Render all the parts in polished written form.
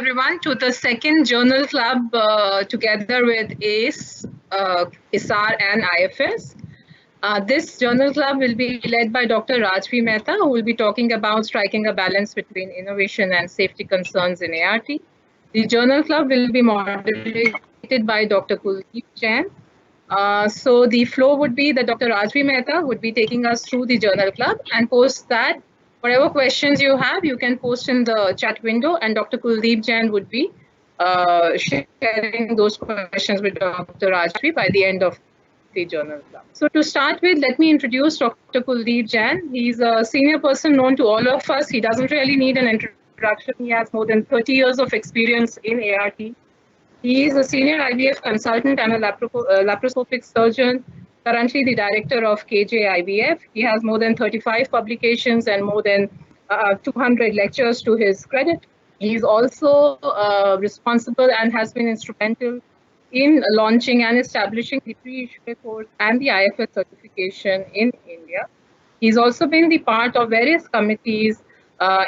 everyone to the second journal club together with ACE, ISAR and IFS. This journal club will be led by Dr. Rajvi Mehta, who will be talking about striking a balance between innovation and safety concerns in ART. The journal club will be moderated by Dr. Kuldeep Jain. So the flow would be that Dr. Rajvi Mehta would be taking us through the journal club, and post that, whatever questions you have, you can post in the chat window, and Dr. Kuldeep Jain would be sharing those questions with Dr. Rajvi by the end of the journal club. So to start with, let me introduce Dr. Kuldeep Jain. He's a senior person known to all of us. He doesn't really need an introduction. He has more than 30 years of experience in ART. He is a senior IVF consultant and a laparoscopic surgeon, currently the director of KJ IVF. He has more than 35 publications and more than 200 lectures to his credit. He is also responsible and has been instrumental in launching and establishing the pre-ISHRE course and the IFS certification in India. He's also been the part of various committees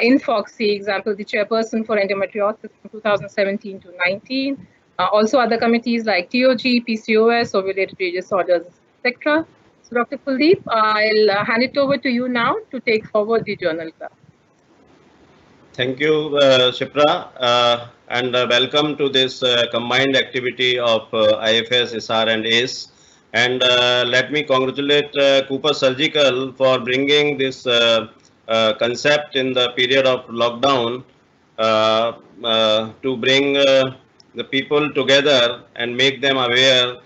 in FOXI, example, the chairperson for endometriosis from 2017 to 19. Also other committees like TOG, PCOS, ovulatory disorders, etc. So Dr. Kuldeep, I'll hand it over to you now to take forward the journal club. Thank you, Shipra, and welcome to this combined activity of IFS, ISAR and ACE. And let me congratulate Cooper Surgical for bringing this concept in the period of lockdown to bring the people together and make them aware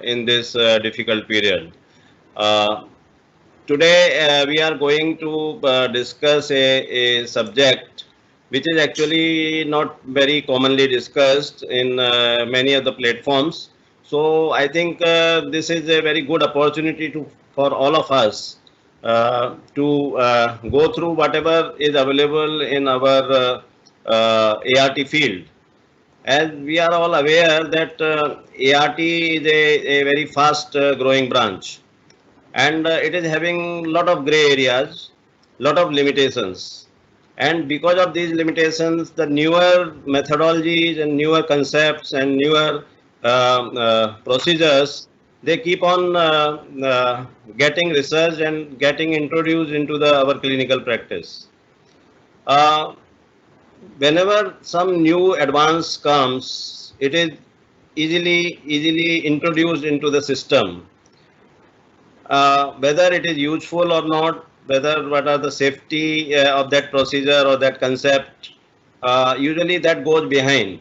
in this difficult period. Today we are going to discuss a subject which is actually not very commonly discussed in many of the platforms. So I think this is a very good opportunity for all of us to go through whatever is available in our ART field. As we are all aware that ART is a very fast growing branch, and it is having a lot of gray areas, lot of limitations. And because of these limitations, the newer methodologies and newer concepts and newer procedures, they keep on getting researched and getting introduced into our clinical practice. Whenever some new advance comes, it is easily introduced into the system. Whether it is useful or not, what are the safety of that procedure or that concept, usually that goes behind.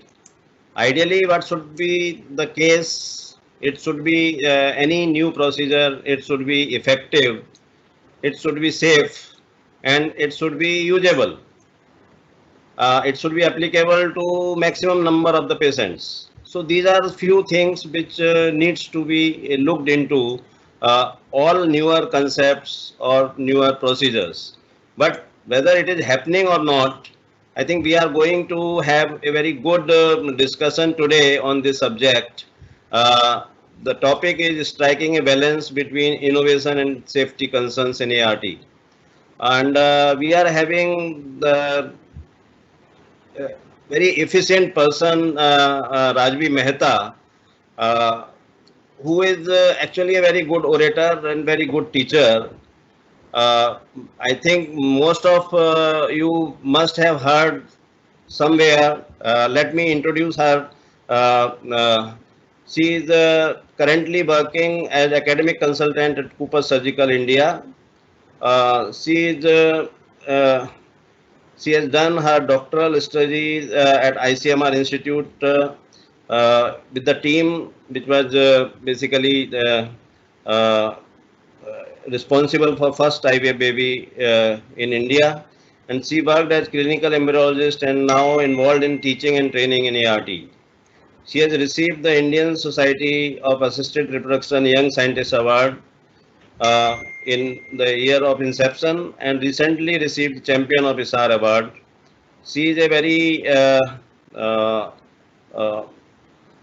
Ideally, what should be the case? It should be any new procedure, it should be effective, it should be safe, and it should be usable. It should be applicable to maximum number of the patients. So these are few things which needs to be looked into all newer concepts or newer procedures. But whether it is happening or not, I think we are going to have a very good discussion today on this subject. The topic is striking a balance between innovation and safety concerns in ART. And we are having the very efficient person, Rajvi Mehta, who is actually a very good orator and very good teacher. I think most of you must have heard somewhere. Let me introduce her. She is currently working as academic consultant at Cooper Surgical India. She has done her doctoral studies at ICMR Institute with the team which was basically responsible for first IVF baby in India, and she worked as clinical embryologist and now involved in teaching and training in ART. She has received the Indian Society of Assisted Reproduction Young Scientist Award in the year of inception, and recently received Champion of ISAR Award. She is a very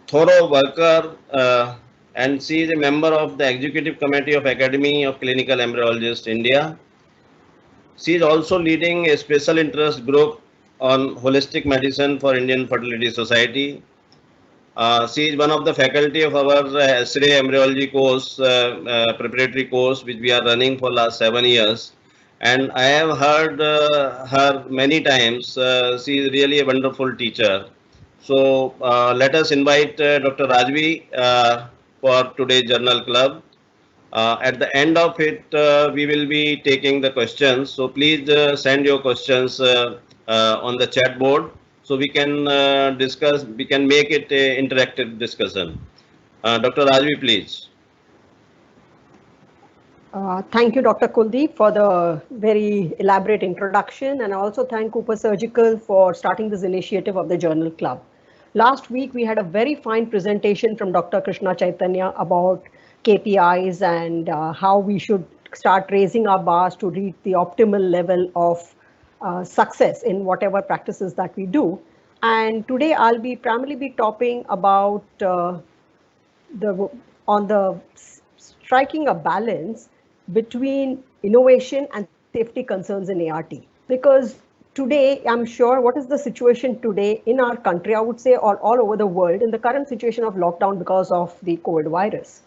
thorough worker and she is a member of the Executive Committee of Academy of Clinical Embryologists India. She is also leading a special interest group on holistic medicine for Indian Fertility Society. She is one of the faculty of our X-ray embryology course, preparatory course, which we are running for last 7 years. And I have heard her many times. She is really a wonderful teacher. So let us invite Dr. Rajvi for today's journal club. At the end of it, we will be taking the questions. So please send your questions on the chat board so we can discuss, we can make it a interactive discussion. Dr. Rajvi, please. Thank you, Dr. Kuldeep, for the very elaborate introduction, and I also thank Cooper Surgical for starting this initiative of the Journal Club. Last week, we had a very fine presentation from Dr. Krishna Chaitanya about KPIs and how we should start raising our bars to reach the optimal level of success in whatever practices that we do. And today, I'll be primarily talking about striking a balance between innovation and safety concerns in ART. Because today, I'm sure what is the situation today in our country, I would say all over the world, in the current situation of lockdown because of the COVID virus.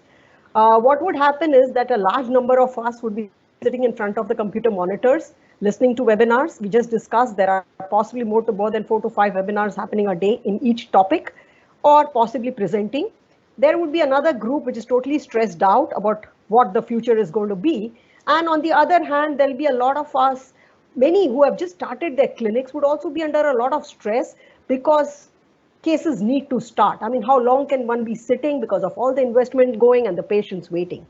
What would happen is that a large number of us would be sitting in front of the computer monitors, listening to webinars. We just discussed there are possibly more than 4 to 5 webinars happening a day in each topic, or possibly presenting. There would be another group which is totally stressed out about what the future is going to be. And on the other hand, there'll be a lot of us, many who have just started their clinics would also be under a lot of stress because cases need to start. I mean, how long can one be sitting because of all the investment going and the patients waiting?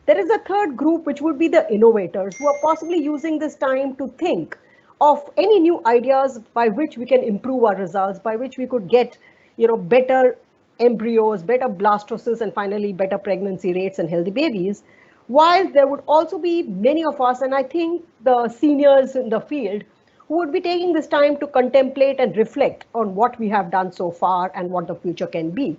There is a third group, which would be the innovators who are possibly using this time to think of any new ideas by which we can improve our results, by which we could get, better embryos, better blastocysts, and finally better pregnancy rates and healthy babies. While there would also be many of us, and I think the seniors in the field, who would be taking this time to contemplate and reflect on what we have done so far and what the future can be.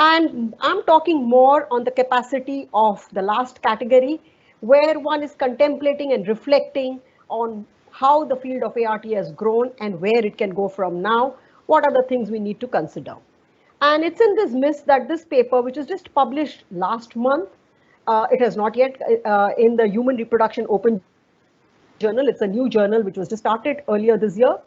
And I'm talking more on the capacity of the last category, where one is contemplating and reflecting on how the field of ART has grown and where it can go from now. What are the things we need to consider? And it's in this midst that this paper, which was just published last month, it has not yet in the Human Reproduction Open journal. It's a new journal which was just started earlier this year.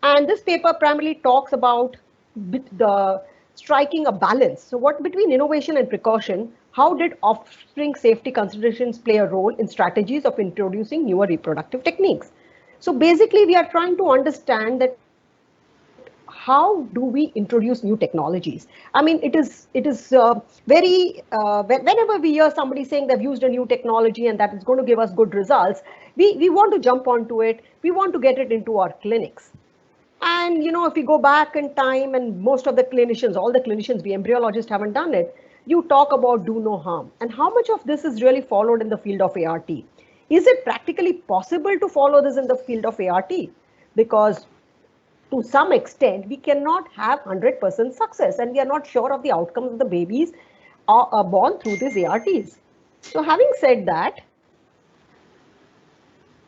And this paper primarily talks about the striking a balance. So what between innovation and precaution, how did offspring safety considerations play a role in strategies of introducing newer reproductive techniques? So basically, we are trying to understand that how do we introduce new technologies? I mean, it is very, whenever we hear somebody saying they've used a new technology and that is going to give us good results, we want to jump onto it. We want to get it into our clinics. And, if we go back in time, and most of the clinicians, all the clinicians, we embryologists haven't done it, you talk about do no harm. And how much of this is really followed in the field of ART? Is it practically possible to follow this in the field of ART? Because to some extent, we cannot have 100% success, and we are not sure of the outcomes of the babies are born through these ARTs. So having said that,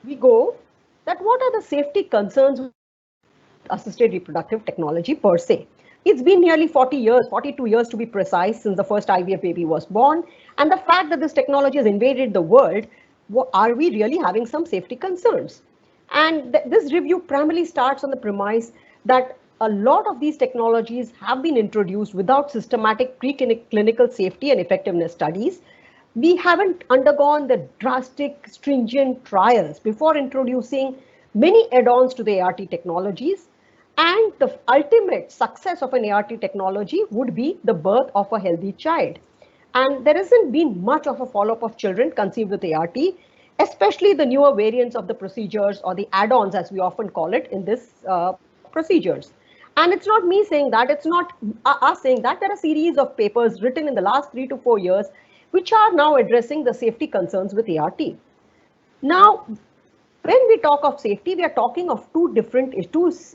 we go that what are the safety concerns with assisted reproductive technology per se? It's been nearly 40 years, 42 years to be precise, since the first IVF baby was born. And the fact that this technology has invaded the world, are we really having some safety concerns? And this review primarily starts on the premise that a lot of these technologies have been introduced without systematic preclinical safety and effectiveness studies. We haven't undergone the drastic, stringent trials before introducing many add-ons to the ART technologies. And the ultimate success of an ART technology would be the birth of a healthy child. And there hasn't been much of a follow-up of children conceived with ART, especially the newer variants of the procedures, or the add-ons as we often call it in this procedures. And it's not me saying that, it's not us saying that. There are a series of papers written in the last 3 to 4 years which are now addressing the safety concerns with ART. Now, when we talk of safety, we are talking of two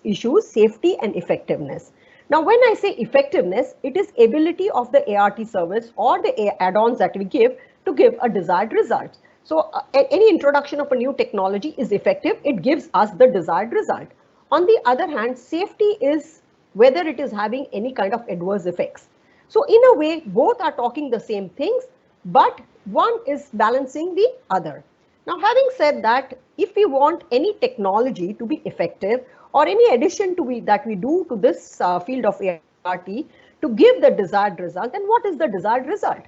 issues, safety and effectiveness. Now, when I say effectiveness, it is ability of the ART service or the add-ons that we give to give a desired result. So any introduction of a new technology is effective. It gives us the desired result. On the other hand, safety is whether it is having any kind of adverse effects. So in a way, both are talking the same things, but one is balancing the other. Now, having said that, if we want any technology to be effective or any addition that we do to this field of ART to give the desired result, then what is the desired result?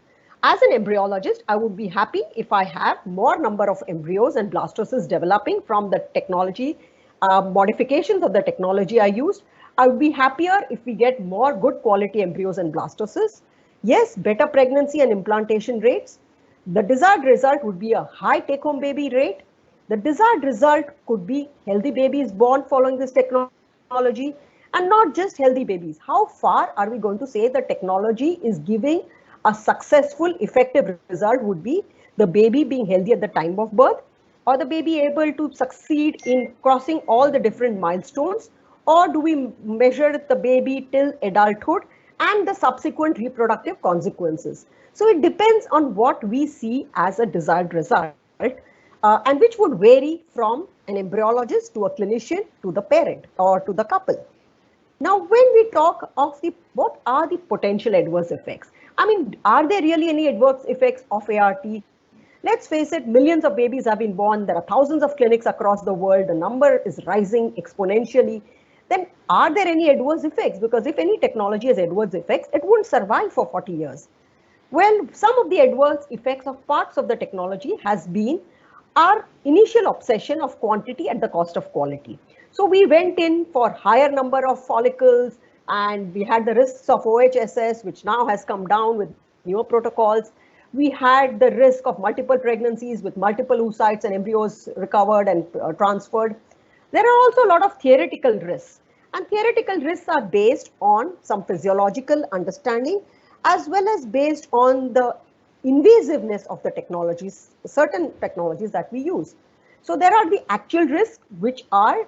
As an embryologist, I would be happy if I have more number of embryos and blastocysts developing from the technology, modifications of the technology I used. I would be happier if we get more good quality embryos and blastocysts. Yes, better pregnancy and implantation rates. The desired result would be a high take-home baby rate. The desired result could be healthy babies born following this technology, and not just healthy babies. How far are we going to say the technology is giving a successful, effective result would be the baby being healthy at the time of birth, or the baby able to succeed in crossing all the different milestones, or do we measure the baby till adulthood and the subsequent reproductive consequences. So it depends on what we see as a desired result, and which would vary from an embryologist to a clinician to the parent or to the couple. Now, when we talk of what are the potential adverse effects? I mean, are there really any adverse effects of ART? Let's face it, millions of babies have been born. There are thousands of clinics across the world. The number is rising exponentially. Then are there any adverse effects? Because if any technology has adverse effects, it wouldn't survive for 40 years. Well, some of the adverse effects of parts of the technology has been our initial obsession of quantity at the cost of quality. So we went in for higher number of follicles, and we had the risks of OHSS, which now has come down with newer protocols. We had the risk of multiple pregnancies with multiple oocytes and embryos recovered and transferred. There are also a lot of theoretical risks, and theoretical risks are based on some physiological understanding as well as based on the invasiveness of the technologies, certain technologies that we use. So there are the actual risks, which are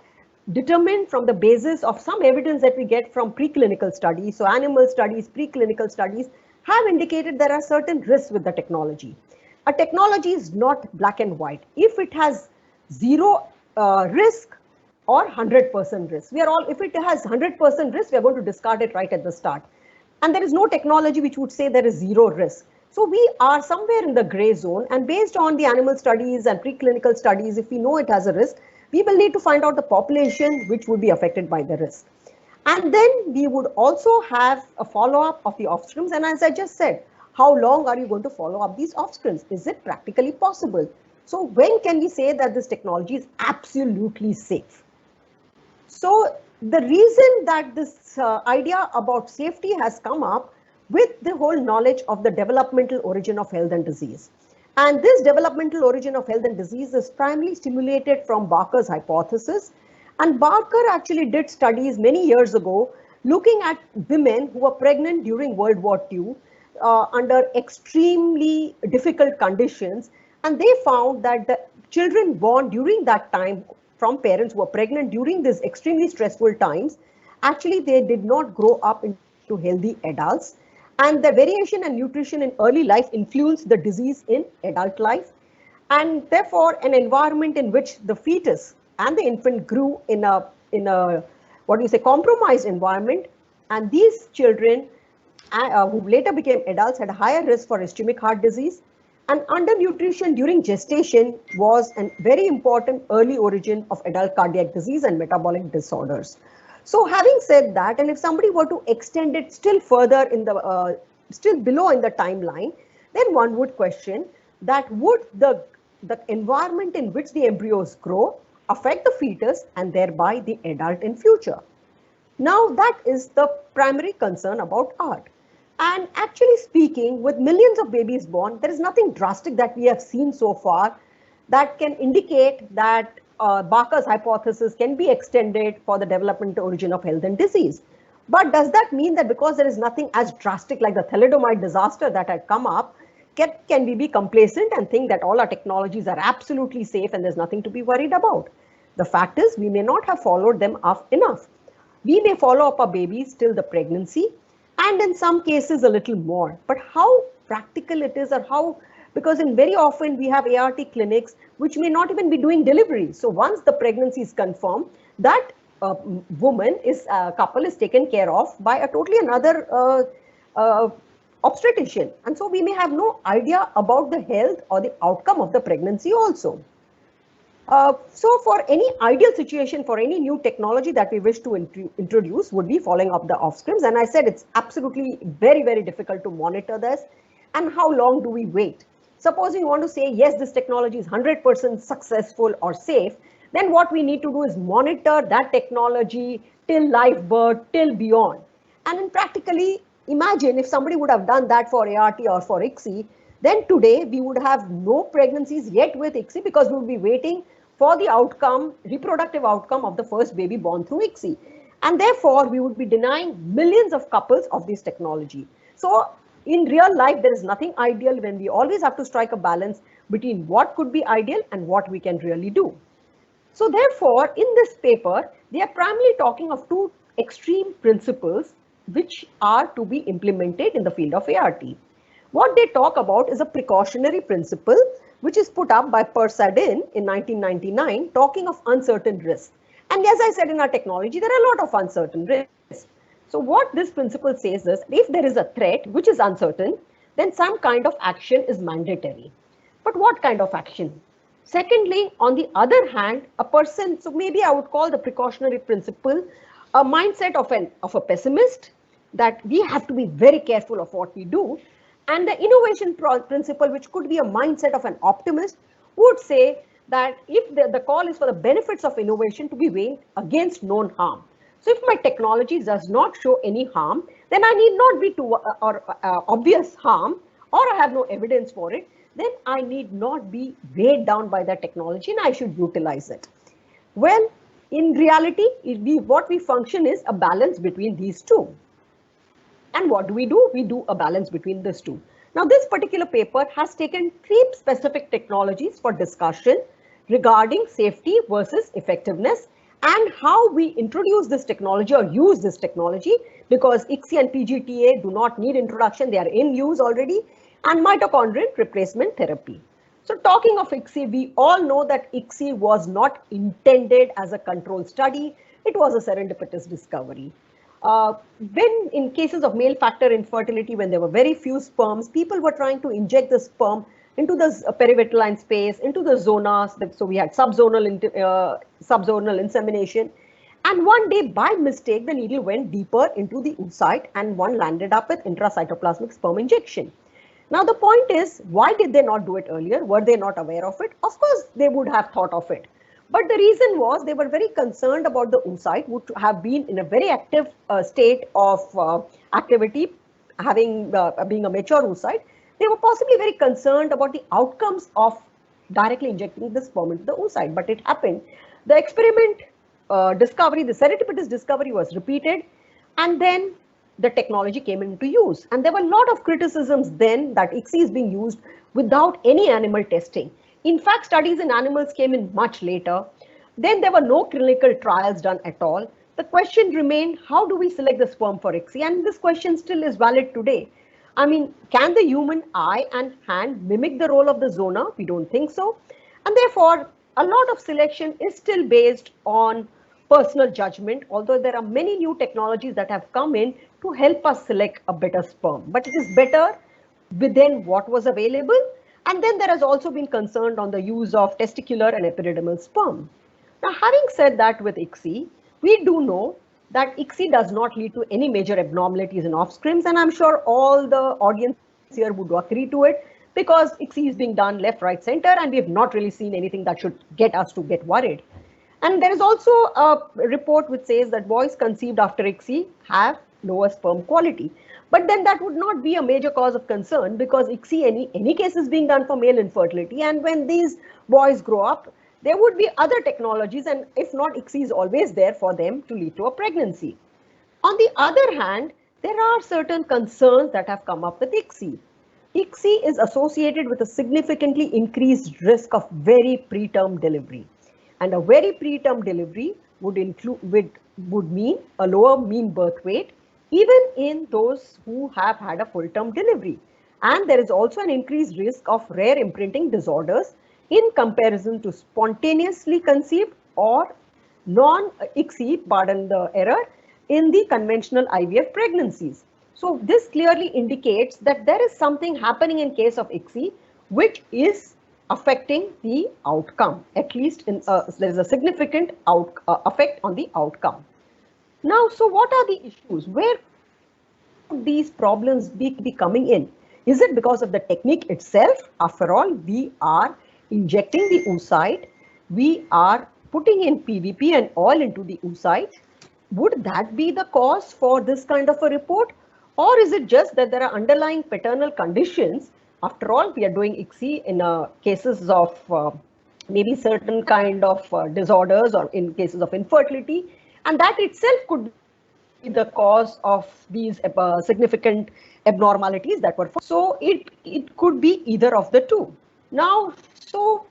determined from the basis of some evidence that we get from preclinical studies. So animal studies, preclinical studies have indicated there are certain risks with the technology. A technology is not black and white. If it has zero risk or 100% risk, if it has 100% risk, we are going to discard it right at the start. And there is no technology which would say there is zero risk. So we are somewhere in the gray zone, and based on the animal studies and preclinical studies, if we know it has a risk, we will need to find out the population which would be affected by the risk. And then we would also have a follow-up of the offsprings. And as I just said, how long are you going to follow up these offsprings? Is it practically possible? So when can we say that this technology is absolutely safe? So the reason that this idea about safety has come up with the whole knowledge of the developmental origin of health and disease. And this developmental origin of health and disease is primarily stimulated from Barker's hypothesis. And Barker actually did studies many years ago looking at women who were pregnant during World War II under extremely difficult conditions. And they found that the children born during that time from parents who were pregnant during these extremely stressful times, actually they did not grow up into healthy adults. And the variation and nutrition in early life influenced the disease in adult life. And therefore, an environment in which the fetus and the infant grew in a compromised environment, and these children who later became adults had a higher risk for ischemic heart disease. And undernutrition during gestation was a very important early origin of adult cardiac disease and metabolic disorders. So having said that, and if somebody were to extend it still further in the, still below in the timeline, then one would question that would the environment in which the embryos grow affect the fetus and thereby the adult in future. Now that is the primary concern about ART. And actually speaking, with millions of babies born, there is nothing drastic that we have seen so far that can indicate that Barker's hypothesis can be extended for the developmental origin of health and disease. But does that mean that because there is nothing as drastic like the thalidomide disaster that had come up, can we be complacent and think that all our technologies are absolutely safe and there's nothing to be worried about? The fact is, we may not have followed them up enough. We may follow up our babies till the pregnancy, and in some cases a little more. But how practical it is, or how, because in very often we have ART clinics which may not even be doing delivery. So once the pregnancy is confirmed, that woman is couple is taken care of by a totally another obstetrician, and so we may have no idea about the health or the outcome of the pregnancy also. So for any ideal situation, for any new technology that we wish to introduce would be following up the offsprings. And I said it's absolutely very, very difficult to monitor this. And how long do we wait? Suppose you want to say, yes, this technology is 100% successful or safe, then what we need to do is monitor that technology till live birth, till beyond. And then practically, imagine if somebody would have done that for ART or for ICSI, then today we would have no pregnancies yet with ICSI because we would be waiting for the outcome, reproductive outcome of the first baby born through ICSI. And therefore, we would be denying millions of couples of this technology. So in real life, there is nothing ideal when we always have to strike a balance between what could be ideal and what we can really do. So therefore, in this paper, they are primarily talking of two extreme principles which are to be implemented in the field of ART. What they talk about is a precautionary principle which is put up by Persadin in 1999, talking of uncertain risks. And as I said, in our technology, there are a lot of uncertain risks. So what this principle says is, if there is a threat which is uncertain, then some kind of action is mandatory. But what kind of action? Secondly, on the other hand, a person, so maybe I would call the precautionary principle a mindset of a pessimist, that we have to be very careful of what we do. And the innovation principle, which could be a mindset of an optimist, would say that if the call is for the benefits of innovation to be weighed against known harm. So if my technology does not show any harm, then I need not be to obvious harm, or I have no evidence for it, then I need not be weighed down by that technology and I should utilize it. Well, in reality, what we function is a balance between these two. And what do? We do a balance between these two. Now, this particular paper has taken 3 specific technologies for discussion regarding safety versus effectiveness and how we introduce this technology or use this technology, because ICSI and PGT-A do not need introduction, they are in use already, and mitochondrial replacement therapy. So talking of ICSI, we all know that ICSI was not intended as a control study, it was a serendipitous discovery. When in cases of male factor infertility, when there were very few sperms, people were trying to inject the sperm into the perivitelline space, into the zonas. So we had subzonal insemination. And one day, by mistake, the needle went deeper into the oocyte and one landed up with intracytoplasmic sperm injection. Now, the point is, why did they not do it earlier? Were they not aware of it? Of course, they would have thought of it. But the reason was they were very concerned about the oocyte, would have been in a very active state of activity, having being a mature oocyte. They were possibly very concerned about the outcomes of directly injecting the sperm into the oocyte. But it happened. The experiment discovery, the serendipitous discovery was repeated, and then the technology came into use. And there were a lot of criticisms then that ICSI is being used without any animal testing. In fact, studies in animals came in much later. Then there were no clinical trials done at all. The question remained, how do we select the sperm for ICSI? And this question still is valid today. I mean, can the human eye and hand mimic the role of the zona? We don't think so. And therefore, a lot of selection is still based on personal judgment, although there are many new technologies that have come in to help us select a better sperm. But it is better within what was available. And then there has also been concern on the use of testicular and epididymal sperm. Now, having said that, with ICSI, we do know that ICSI does not lead to any major abnormalities in offsprings, and I'm sure all the audience here would agree to it, because ICSI is being done left, right, center, and we have not really seen anything that should get us to get worried. And there is also a report which says that boys conceived after ICSI have lower sperm quality. But then that would not be a major cause of concern, because ICSI, any case is being done for male infertility. And when these boys grow up, there would be other technologies, and if not, ICSI is always there for them to lead to a pregnancy. On the other hand, there are certain concerns that have come up with ICSI. ICSI is associated with a significantly increased risk of very preterm delivery. And a very preterm delivery would mean a lower mean birth weight, even in those who have had a full-term delivery. And there is also an increased risk of rare imprinting disorders in comparison to spontaneously conceived or non-ICSI, pardon the error, in the conventional IVF pregnancies. So this clearly indicates that there is something happening in case of ICSI which is affecting the outcome. At least there is a significant effect on the outcome. Now, so what are the issues? Where could these problems be coming in? Is it because of the technique itself? After all, we are injecting the oocyte, we are putting in PVP and oil into the oocyte. Would that be the cause for this kind of a report? Or is it just that there are underlying paternal conditions? After all, we are doing ICSI in cases of maybe certain kind of disorders or in cases of infertility, and that itself could be the cause of these significant abnormalities that were found. So it could be either of the two. Now, so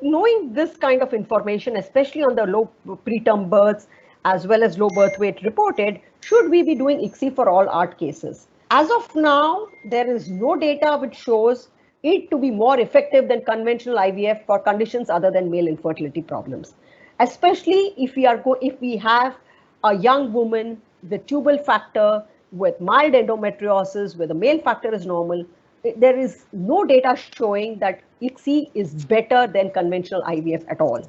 knowing this kind of information, especially on the low preterm births as well as low birth weight reported, should we be doing ICSI for all ART cases? As of now, there is no data which shows it to be more effective than conventional IVF for conditions other than male infertility problems. Especially if we have a young woman with tubal factor, with mild endometriosis, where the male factor is normal, there is no data showing that ICSI is better than conventional IVF at all.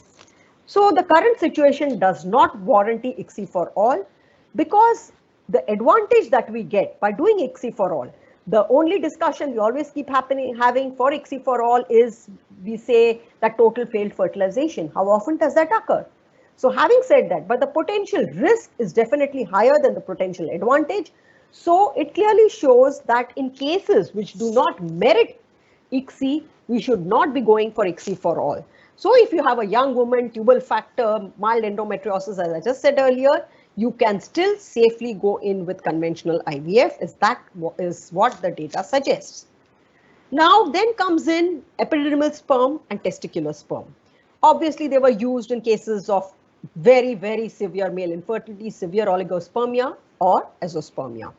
So the current situation does not warrant ICSI for all, because the advantage that we get by doing ICSI for all, the only discussion we always keep having for ICSI for all is, we say that total failed fertilization. How often does that occur? So having said that, but the potential risk is definitely higher than the potential advantage. So it clearly shows that in cases which do not merit ICSI, we should not be going for ICSI for all. So if you have a young woman, tubal factor, mild endometriosis, as I just said earlier, you can still safely go in with conventional IVF, that is what the data suggests. Now then comes in epididymal sperm and testicular sperm. Obviously, they were used in cases of very, very severe male infertility, severe oligospermia or azoospermia.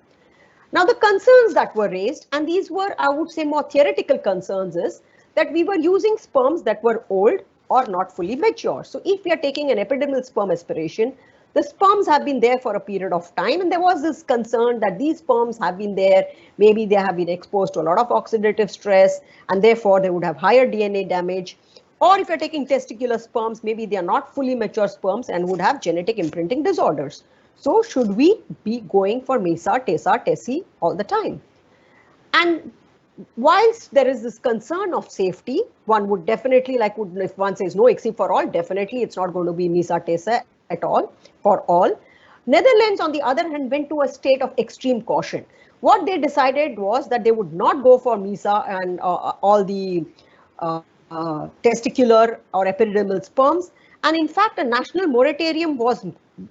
Now the concerns that were raised, and these were, I would say, more theoretical concerns, is that we were using sperms that were old or not fully mature. So if we are taking an epididymal sperm aspiration, the sperms have been there for a period of time, and there was this concern that these sperms have been there, maybe they have been exposed to a lot of oxidative stress, and therefore they would have higher DNA damage. Or if you're taking testicular sperms, maybe they are not fully mature sperms and would have genetic imprinting disorders. So should we be going for MESA, TESA, TESE all the time? And whilst there is this concern of safety, one would definitely, if one says no ICSI for all, definitely it's not going to be MESA, TESA at all, for all. Netherlands, on the other hand, went to a state of extreme caution. What they decided was that they would not go for MESA and all the testicular or epididymal sperms. And in fact, a national moratorium was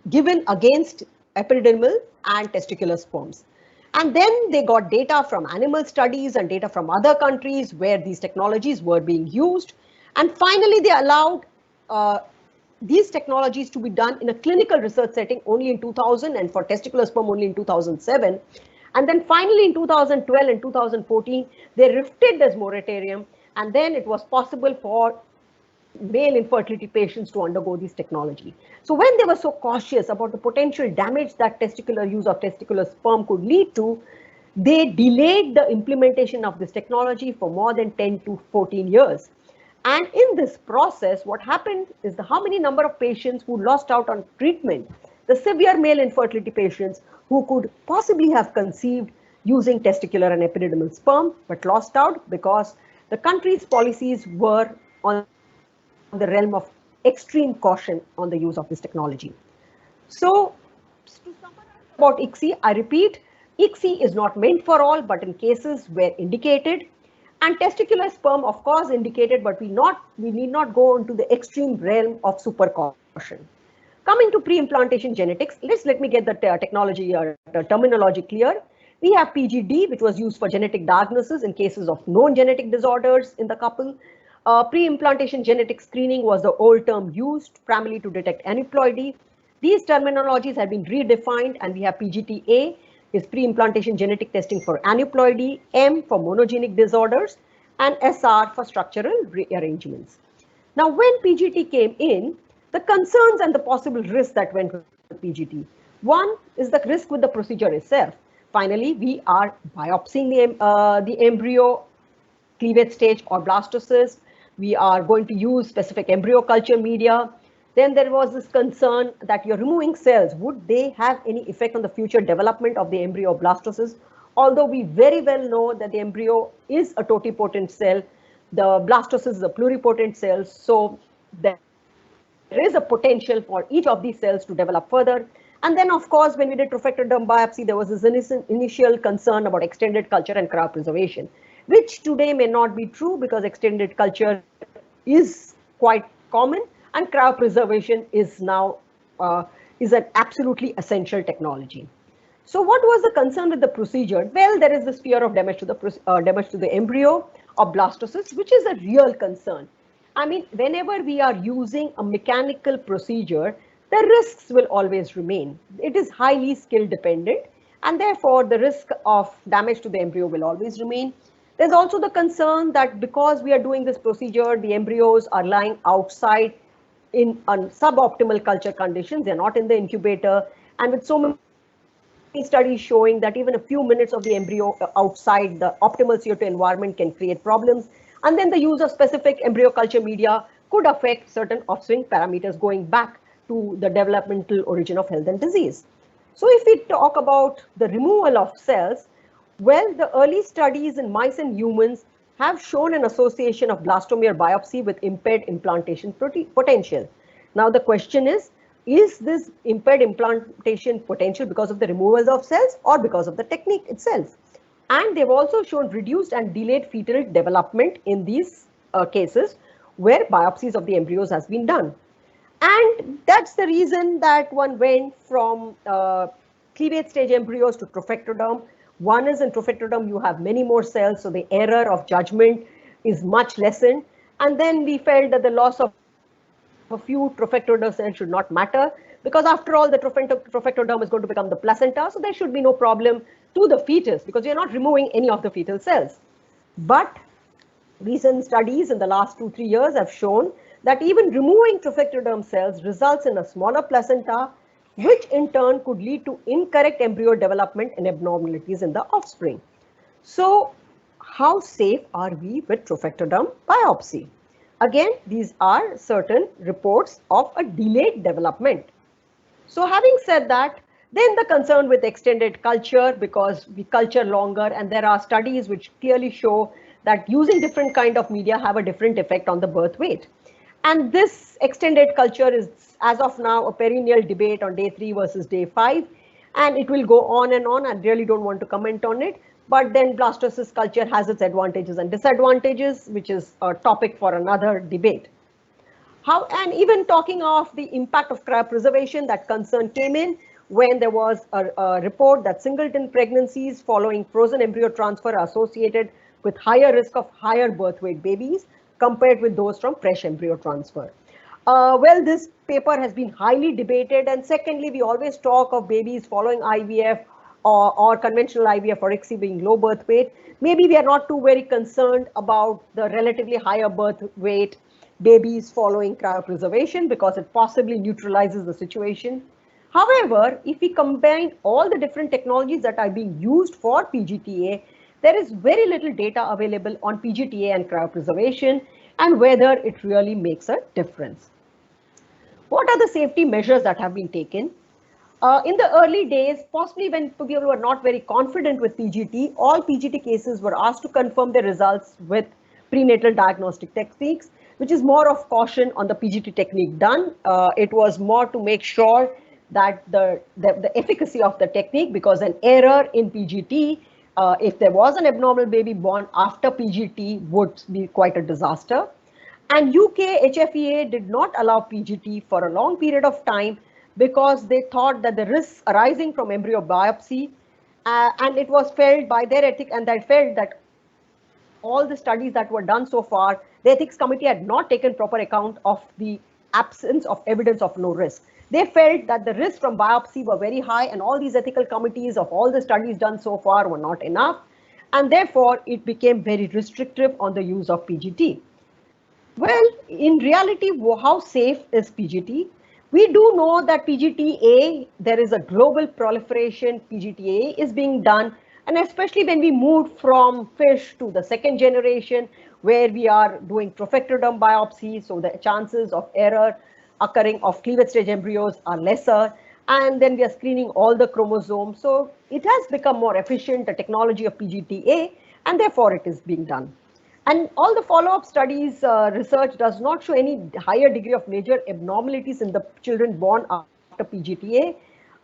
given against epididymal and testicular sperms. And then they got data from animal studies and data from other countries where these technologies were being used. And finally, they allowed these technologies to be done in a clinical research setting only in 2000, and for testicular sperm only in 2007. And then finally in 2012 and 2014, they lifted this moratorium, and then it was possible for male infertility patients to undergo this technology. So when they were so cautious about the potential damage that testicular use of testicular sperm could lead to, they delayed the implementation of this technology for more than 10 to 14 years. And in this process, what happened is how many number of patients who lost out on treatment, the severe male infertility patients who could possibly have conceived using testicular and epididymal sperm, but lost out because the country's policies were on the realm of extreme caution on the use of this technology. So to summarize about ICSI, I repeat, ICSI is not meant for all, but in cases where indicated. And testicular sperm, of course, indicated, but we need not go into the extreme realm of super caution. Coming to pre-implantation genetics, let me get the technology or the terminology clear. We have PGD, which was used for genetic diagnosis in cases of known genetic disorders in the couple. Pre-implantation genetic screening was the old term used primarily to detect aneuploidy. These terminologies have been redefined, and we have PGT-A, is pre-implantation genetic testing for aneuploidy, M for monogenic disorders, and SR for structural rearrangements. Now, when PGT came in, The concerns and the possible risks that went with PGT. One is the risk with the procedure itself. Finally, we are biopsying the embryo cleavage stage or blastocyst. We are going to use specific embryo culture media. Then there was this concern that you're removing cells. Would they have any effect on the future development of the embryo blastocyst? Although we very well know that the embryo is a totipotent cell, the blastocyst is a pluripotent cell. So there is a potential for each of these cells to develop further. And then, of course, when we did trophectoderm biopsy, there was this initial concern about extended culture and cryopreservation, which today may not be true because extended culture is quite common and cryopreservation is now is an absolutely essential technology. So what was the concern with the procedure? Well, there is this fear of damage to the embryo of blastocyst, which is a real concern. I mean, whenever we are using a mechanical procedure, the risks will always remain. It is highly skill dependent, and therefore the risk of damage to the embryo will always remain. There's also the concern that because we are doing this procedure, the embryos are lying outside in suboptimal culture conditions. They're not in the incubator, and with so many studies showing that even a few minutes of the embryo outside the optimal CO2 environment can create problems. And then the use of specific embryo culture media could affect certain offspring parameters going back to the developmental origin of health and disease. So if we talk about the removal of cells, well, the early studies in mice and humans have shown an association of blastomere biopsy with impaired implantation potential. Now the question is this impaired implantation potential because of the removal of cells or because of the technique itself? And they've also shown reduced and delayed fetal development in these cases where biopsies of the embryos has been done. And that's the reason that one went from cleavage stage embryos to trophectoderm. One is in trophectoderm, you have many more cells, so the error of judgment is much lessened. And then we felt that the loss of a few trophectoderm cells should not matter, because after all, the trophectoderm is going to become the placenta, so there should be no problem to the fetus because you're not removing any of the fetal cells. But recent studies in the last 2-3 years have shown that even removing trophectoderm cells results in a smaller placenta, which in turn could lead to incorrect embryo development and abnormalities in the offspring. So how safe are we with trophectoderm biopsy? Again, these are certain reports of a delayed development. So having said that, then the concern with extended culture, because we culture longer, and there are studies which clearly show that using different kind of media have a different effect on the birth weight. And this extended culture is, as of now, a perennial debate on day 3 versus day 5, and it will go on and on. I really don't want to comment on it, but then blastocyst culture has its advantages and disadvantages, which is a topic for another debate. And even talking of the impact of cryopreservation, that concern came in when there was a report that singleton pregnancies following frozen embryo transfer are associated with higher risk of higher birth weight babies compared with those from fresh embryo transfer. Well, this paper has been highly debated, and secondly, we always talk of babies following IVF or conventional IVF or ICSI being low birth weight. Maybe we are not too very concerned about the relatively higher birth weight babies following cryopreservation because it possibly neutralizes the situation. However, if we combine all the different technologies that are being used for PGT-A, there is very little data available on PGT-A and cryopreservation and whether it really makes a difference. What are the safety measures that have been taken? In the early days, possibly when people were not very confident with PGT, all PGT cases were asked to confirm their results with prenatal diagnostic techniques, which is more of caution on the PGT technique done. It was more to make sure that the efficacy of the technique, because an error in PGT, if there was an abnormal baby born after PGT, would be quite a disaster. And UK HFEA did not allow PGT for a long period of time because they thought that the risks arising from embryo biopsy, and it was felt by their ethics, and they felt that all the studies that were done so far, the ethics committee had not taken proper account of the absence of evidence of no risk. They felt that the risks from biopsy were very high, and all these ethical committees of all the studies done so far were not enough, and therefore it became very restrictive on the use of PGT. Well, in reality, how safe is PGT? We do know that PGT-A, there is a global proliferation, PGT-A is being done, and especially when we moved from fish to the second generation, where we are doing profectoderm biopsy, so the chances of error occurring of cleavage stage embryos are lesser, and then we are screening all the chromosomes. So it has become more efficient, the technology of PGT-A, and therefore it is being done. And all the follow-up studies, research does not show any higher degree of major abnormalities in the children born after PGT-A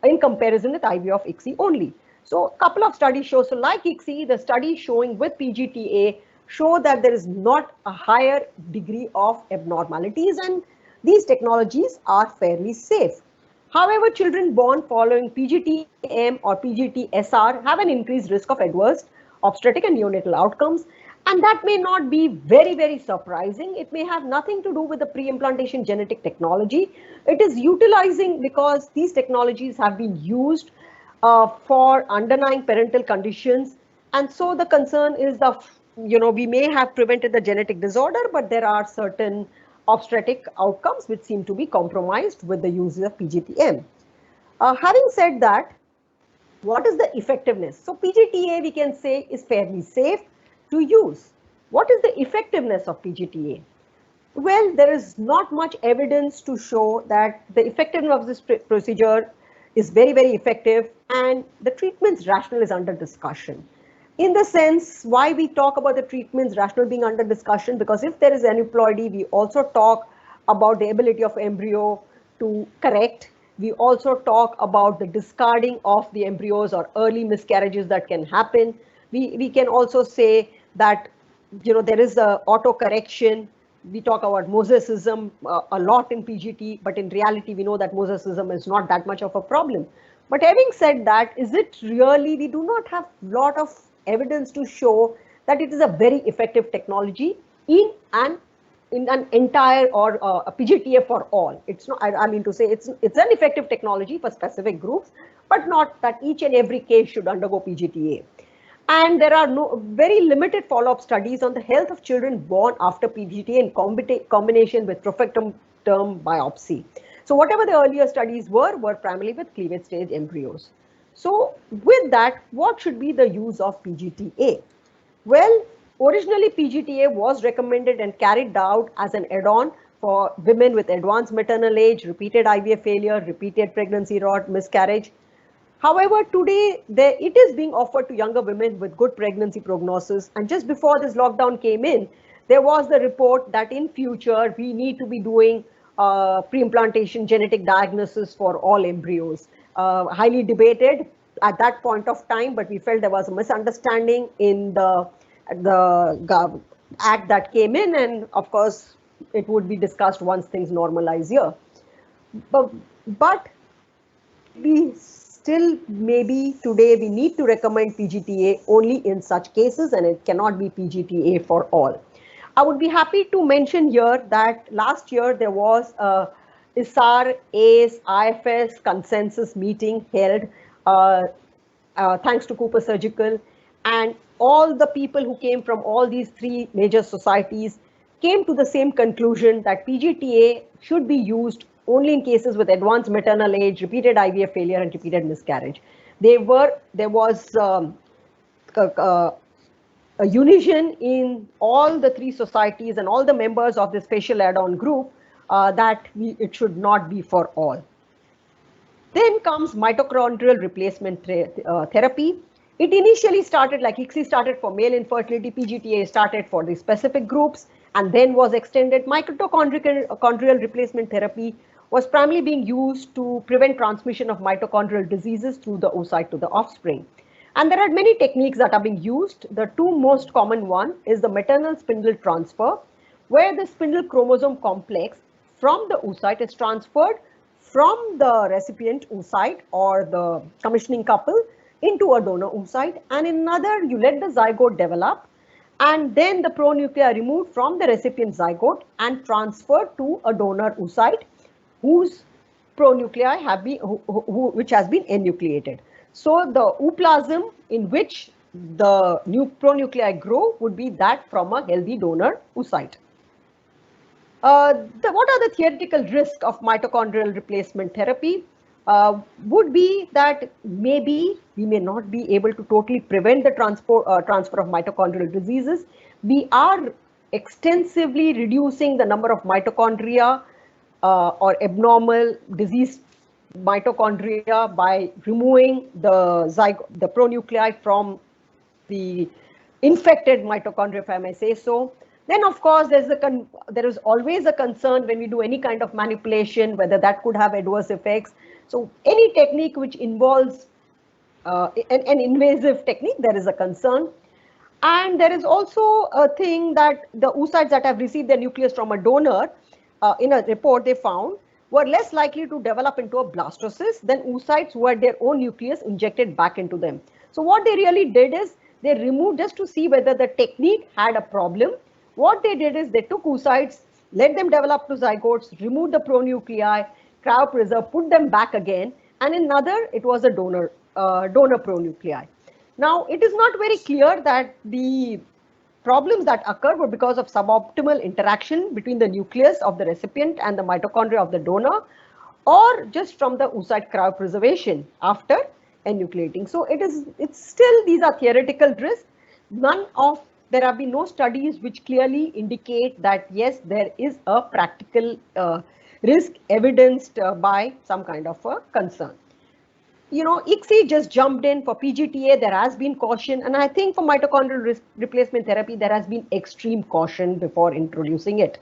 in comparison with IVF ICSI only. So a couple of studies show, so like ICSI, the studies showing with PGT-A show that there is not a higher degree of abnormalities, and these technologies are fairly safe. However, children born following PGT-M or PGT-SR have an increased risk of adverse obstetric and neonatal outcomes. And that may not be very, very surprising. It may have nothing to do with the pre-implantation genetic technology. It is utilizing because these technologies have been used for underlying parental conditions. And so the concern is we may have prevented the genetic disorder, but there are certain obstetric outcomes which seem to be compromised with the use of PGT-M. Having said that, what is the effectiveness? So PGT-A, we can say, is fairly safe to use. What is the effectiveness of PGT-A? Well, there is not much evidence to show that the effectiveness of this procedure is very, very effective, and the treatment's rationale is under discussion. In the sense, why we talk about the treatment's rationale being under discussion, because if there is aneuploidy, we also talk about the ability of embryo to correct. We also talk about the discarding of the embryos or early miscarriages that can happen. We can also say that there is a auto correction. We talk about mosaicism a lot in PGT, but in reality we know that mosaicism is not that much of a problem. But having said that, is it really, we do not have a lot of evidence to show that it is a very effective technology in an entire or a PGT-A for all. It's not, I mean to say, it's an effective technology for specific groups, but not that each and every case should undergo PGT-A. And there are very limited follow-up studies on the health of children born after PGT-A in combination with profectoderm biopsy. So whatever the earlier studies were primarily with cleavage stage embryos. So with that, what should be the use of PGT-A? Well, originally PGT-A was recommended and carried out as an add-on for women with advanced maternal age, repeated IVF failure, repeated pregnancy rot, miscarriage. However, today it is being offered to younger women with good pregnancy prognosis. And just before this lockdown came in, there was the report that in future we need to be doing pre-implantation genetic diagnosis for all embryos. Highly debated at that point of time, but we felt there was a misunderstanding in the act that came in, and of course it would be discussed once things normalize here. But we still, maybe today we need to recommend PGT-A only in such cases, and it cannot be PGT-A for all. I would be happy to mention here that last year there was a ISAR, ACE, IFS consensus meeting held thanks to Cooper Surgical, and all the people who came from all these three major societies came to the same conclusion that PGT-A should be used only in cases with advanced maternal age, repeated IVF failure, and repeated miscarriage. There was a unison in all the three societies and all the members of this facial add-on group that it should not be for all. Then comes mitochondrial replacement therapy. It initially started, like ICSI started for male infertility, PGT-A started for the specific groups, and then was extended. Mitochondrial replacement therapy was primarily being used to prevent transmission of mitochondrial diseases through the oocyte to the offspring. And there are many techniques that are being used. The two most common one is the maternal spindle transfer, where the spindle chromosome complex from the oocyte is transferred from the recipient oocyte or the commissioning couple into a donor oocyte, and in another you let the zygote develop, and then the pronuclei are removed from the recipient zygote and transferred to a donor oocyte whose pronuclei have been which has been enucleated. So the ooplasm in which the new pronuclei grow would be that from a healthy donor oocyte. What are the theoretical risks of mitochondrial replacement therapy? Would be that maybe we may not be able to totally prevent the transfer of mitochondrial diseases. We are extensively reducing the number of mitochondria or abnormal disease mitochondria by removing the pronuclei from the infected mitochondria, if I may say so. Then, of course, there is always a concern when we do any kind of manipulation, whether that could have adverse effects. So, any technique which involves an invasive technique, there is a concern. And there is also a thing that the oocytes that have received their nucleus from a donor, in a report they found, were less likely to develop into a blastocyst than oocytes who had their own nucleus injected back into them. So what they really did is they removed, just to see whether the technique had a problem. What they did is they took oocytes, let them develop to zygotes, removed the pronuclei, cryopreserve, put them back again, and in another it was a donor pronuclei. Now, it is not very clear that the problems that occur were because of suboptimal interaction between the nucleus of the recipient and the mitochondria of the donor, or just from the oocyte cryopreservation after enucleating. So it's still, these are theoretical risks. There have been no studies which clearly indicate that yes, there is a practical risk evidenced by some kind of a concern. ICSI just jumped in for PGT-A. There has been caution, and I think for mitochondrial replacement therapy, there has been extreme caution before introducing it.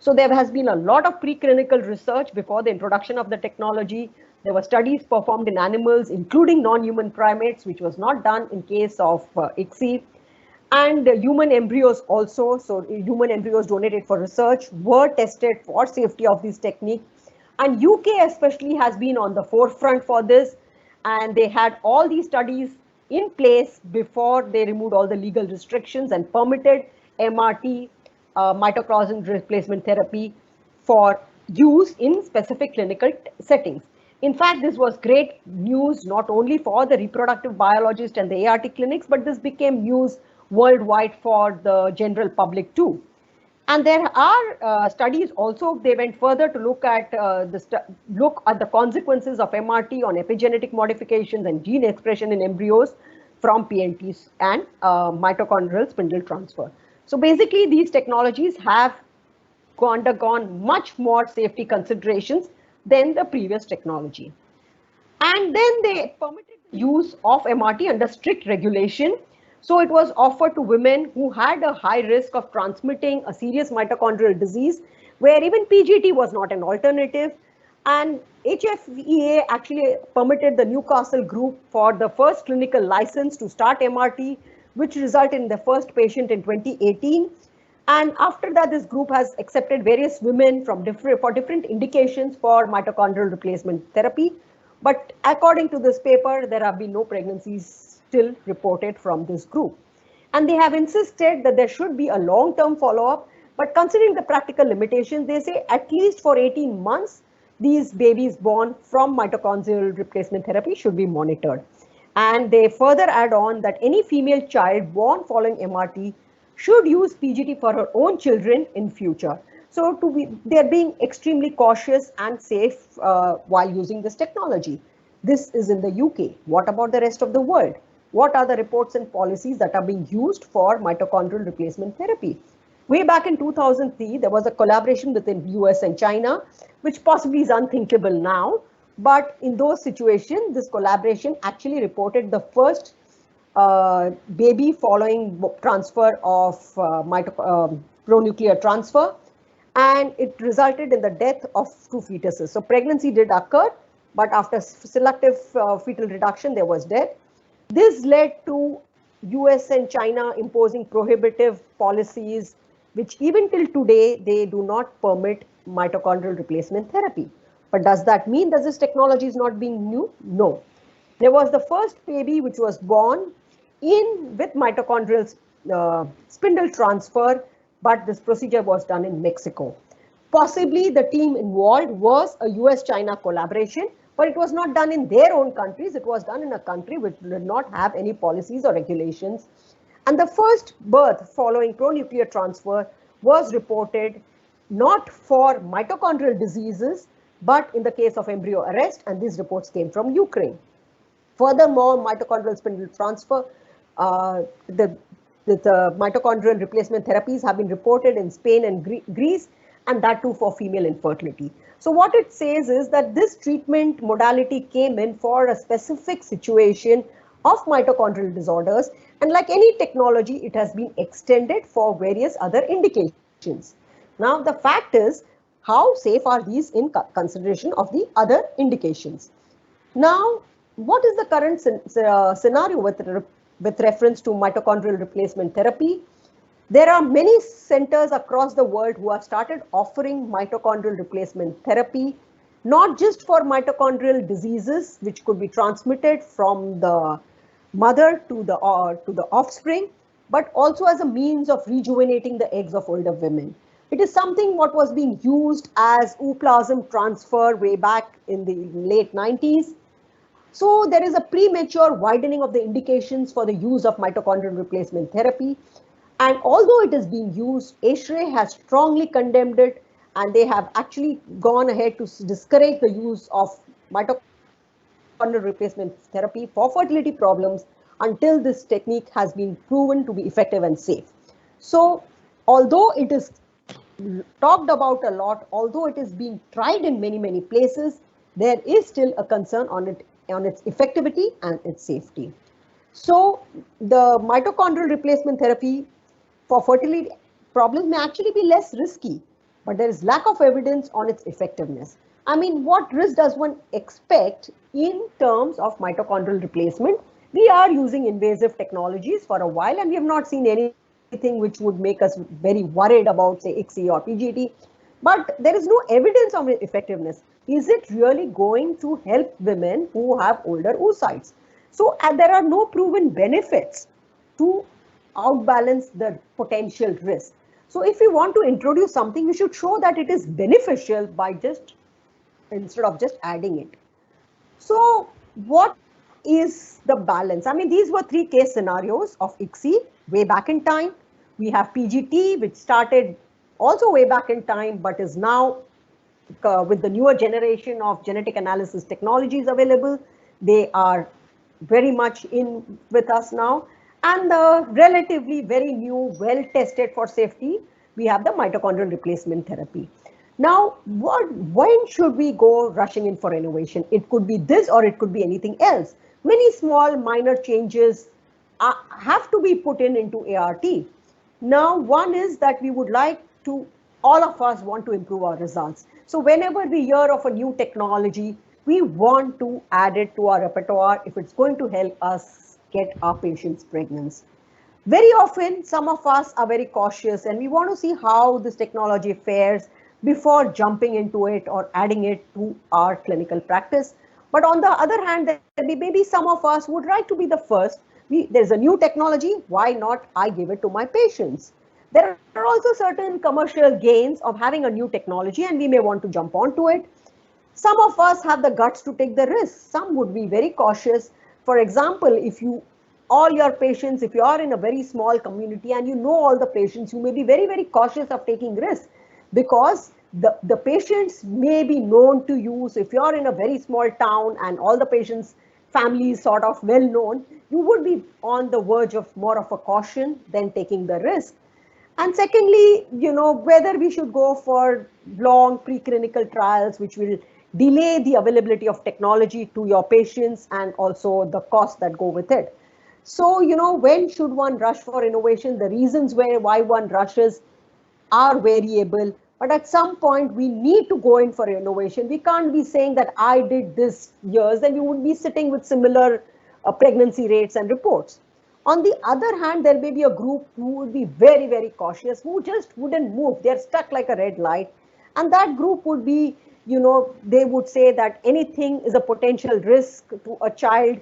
So there has been a lot of preclinical research before the introduction of the technology. There were studies performed in animals, including non-human primates, which was not done in case of ICSI. And human embryos also, so human embryos donated for research were tested for safety of this technique. And UK especially has been on the forefront for this. And they had all these studies in place before they removed all the legal restrictions and permitted MRT, mitochondrial replacement therapy, for use in specific clinical settings. In fact, this was great news not only for the reproductive biologists and the ART clinics, but this became news worldwide for the general public too. And there are studies also, they went further to look at the consequences of MRT on epigenetic modifications and gene expression in embryos from PNTs and mitochondrial spindle transfer. So basically, these technologies have undergone much more safety considerations than the previous technology. And then they permitted the use of MRT under strict regulation. So it was offered to women who had a high risk of transmitting a serious mitochondrial disease, where even PGT was not an alternative. And HFEA actually permitted the Newcastle group for the first clinical license to start MRT, which resulted in the first patient in 2018. And after that, this group has accepted various women for different indications for mitochondrial replacement therapy. But according to this paper, there have been no pregnancies still reported from this group. And they have insisted that there should be a long-term follow-up, but considering the practical limitations, they say at least for 18 months, these babies born from mitochondrial replacement therapy should be monitored. And they further add on that any female child born following MRT should use PGT for her own children in future. So they're being extremely cautious and safe while using this technology. This is in the UK. What about the rest of the world? What are the reports and policies that are being used for mitochondrial replacement therapy? Way back in 2003, there was a collaboration between US and China, which possibly is unthinkable now. But in those situations, this collaboration actually reported the first baby following transfer of pronuclear transfer, and it resulted in the death of 2 fetuses. So pregnancy did occur, but after selective fetal reduction, there was death. This led to US and China imposing prohibitive policies, which even till today, they do not permit mitochondrial replacement therapy. But does that mean that this technology is not being new? No. There was the first baby which was born with mitochondrial spindle transfer, but this procedure was done in Mexico. Possibly the team involved was a US-China collaboration, but it was not done in their own countries. It was done in a country which did not have any policies or regulations. And the first birth following pronuclear transfer was reported not for mitochondrial diseases, but in the case of embryo arrest, and these reports came from Ukraine. Furthermore, mitochondrial spindle transfer, the mitochondrial replacement therapies have been reported in Spain and Greece, and that too for female infertility. So what it says is that this treatment modality came in for a specific situation of mitochondrial disorders, and like any technology, it has been extended for various other indications. Now, the fact is, how safe are these in consideration of the other indications? Now, what is the current scenario with reference to mitochondrial replacement therapy? There are many centers across the world who have started offering mitochondrial replacement therapy, not just for mitochondrial diseases, which could be transmitted from the mother to the offspring, but also as a means of rejuvenating the eggs of older women. It is something what was being used as ooplasm transfer way back in the late 90s. So there is a premature widening of the indications for the use of mitochondrial replacement therapy. And although it is being used, ISAR has strongly condemned it, and they have actually gone ahead to discourage the use of mitochondrial replacement therapy for fertility problems until this technique has been proven to be effective and safe. So although it is talked about a lot, although it is being tried in many places, there is still a concern on its effectivity and its safety. So the mitochondrial replacement therapy for fertility problems may actually be less risky, but there is lack of evidence on its effectiveness. I mean, what risk does one expect in terms of mitochondrial replacement? We are using invasive technologies for a while, and we have not seen anything which would make us very worried about, say, ICSI or PGT, but there is no evidence of effectiveness. Is it really going to help women who have older oocytes? So there are no proven benefits to outbalance the potential risk. So if you want to introduce something, you should show that it is beneficial by instead of just adding it. So what is the balance? I mean, these were 3 case scenarios of ICSI way back in time. We have PGT, which started also way back in time, but is now with the newer generation of genetic analysis technologies available. They are very much in with us now. And the relatively very new, well-tested for safety, we have the mitochondrial replacement therapy. Now, when should we go rushing in for innovation? It could be this or it could be anything else. Many small minor changes have to be put into ART. Now, one is that we would like to, all of us want to improve our results. So whenever we hear of a new technology, we want to add it to our repertoire if it's going to help us get our patients pregnant. Very often, some of us are very cautious and we want to see how this technology fares before jumping into it or adding it to our clinical practice. But on the other hand, there may be some of us who would like to be the first. There's a new technology, why not I give it to my patients? There are also certain commercial gains of having a new technology and we may want to jump onto it. Some of us have the guts to take the risk. Some would be very cautious. For example, if all your patients, if you are in a very small community and you know all the patients, you may be very cautious of taking risks because the patients may be known to you. So if you are in a very small town and all the patients' families sort of well known, you would be on the verge of more of a caution than taking the risk. And secondly, whether we should go for long preclinical trials, which will delay the availability of technology to your patients and also the costs that go with it. So, when should one rush for innovation? The reasons why one rushes are variable, but at some point we need to go in for innovation. We can't be saying that I did this years, then we would be sitting with similar pregnancy rates and reports. On the other hand, there may be a group who would be very cautious, who just wouldn't move. They're stuck like a red light. And that group would be, they would say that anything is a potential risk to a child.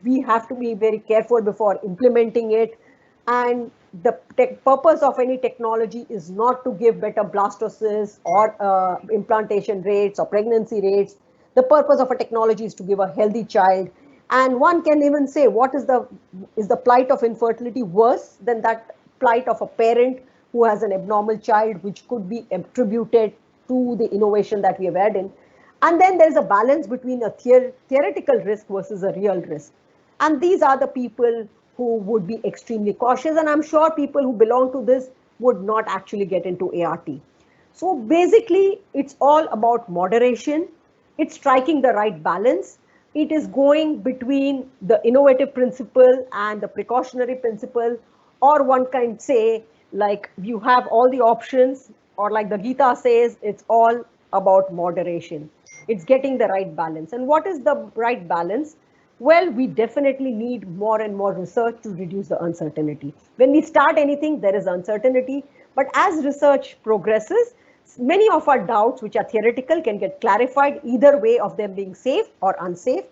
We have to be very careful before implementing it. And the purpose of any technology is not to give better blastocysts or implantation rates or pregnancy rates. The purpose of a technology is to give a healthy child. And one can even say, what is the plight of infertility worse than that plight of a parent who has an abnormal child, which could be attributed to the innovation that we have had in. And then there's a balance between a theoretical risk versus a real risk. And these are the people who would be extremely cautious. And I'm sure people who belong to this would not actually get into ART. So basically, it's all about moderation. It's striking the right balance. It is going between the innovative principle and the precautionary principle, or one can say, like, you have all the options, or like the Gita says, it's all about moderation. It's getting the right balance. And what is the right balance? Well, we definitely need more and more research to reduce the uncertainty. When we start anything, there is uncertainty. But as research progresses, many of our doubts, which are theoretical, can get clarified either way of them being safe or unsafe.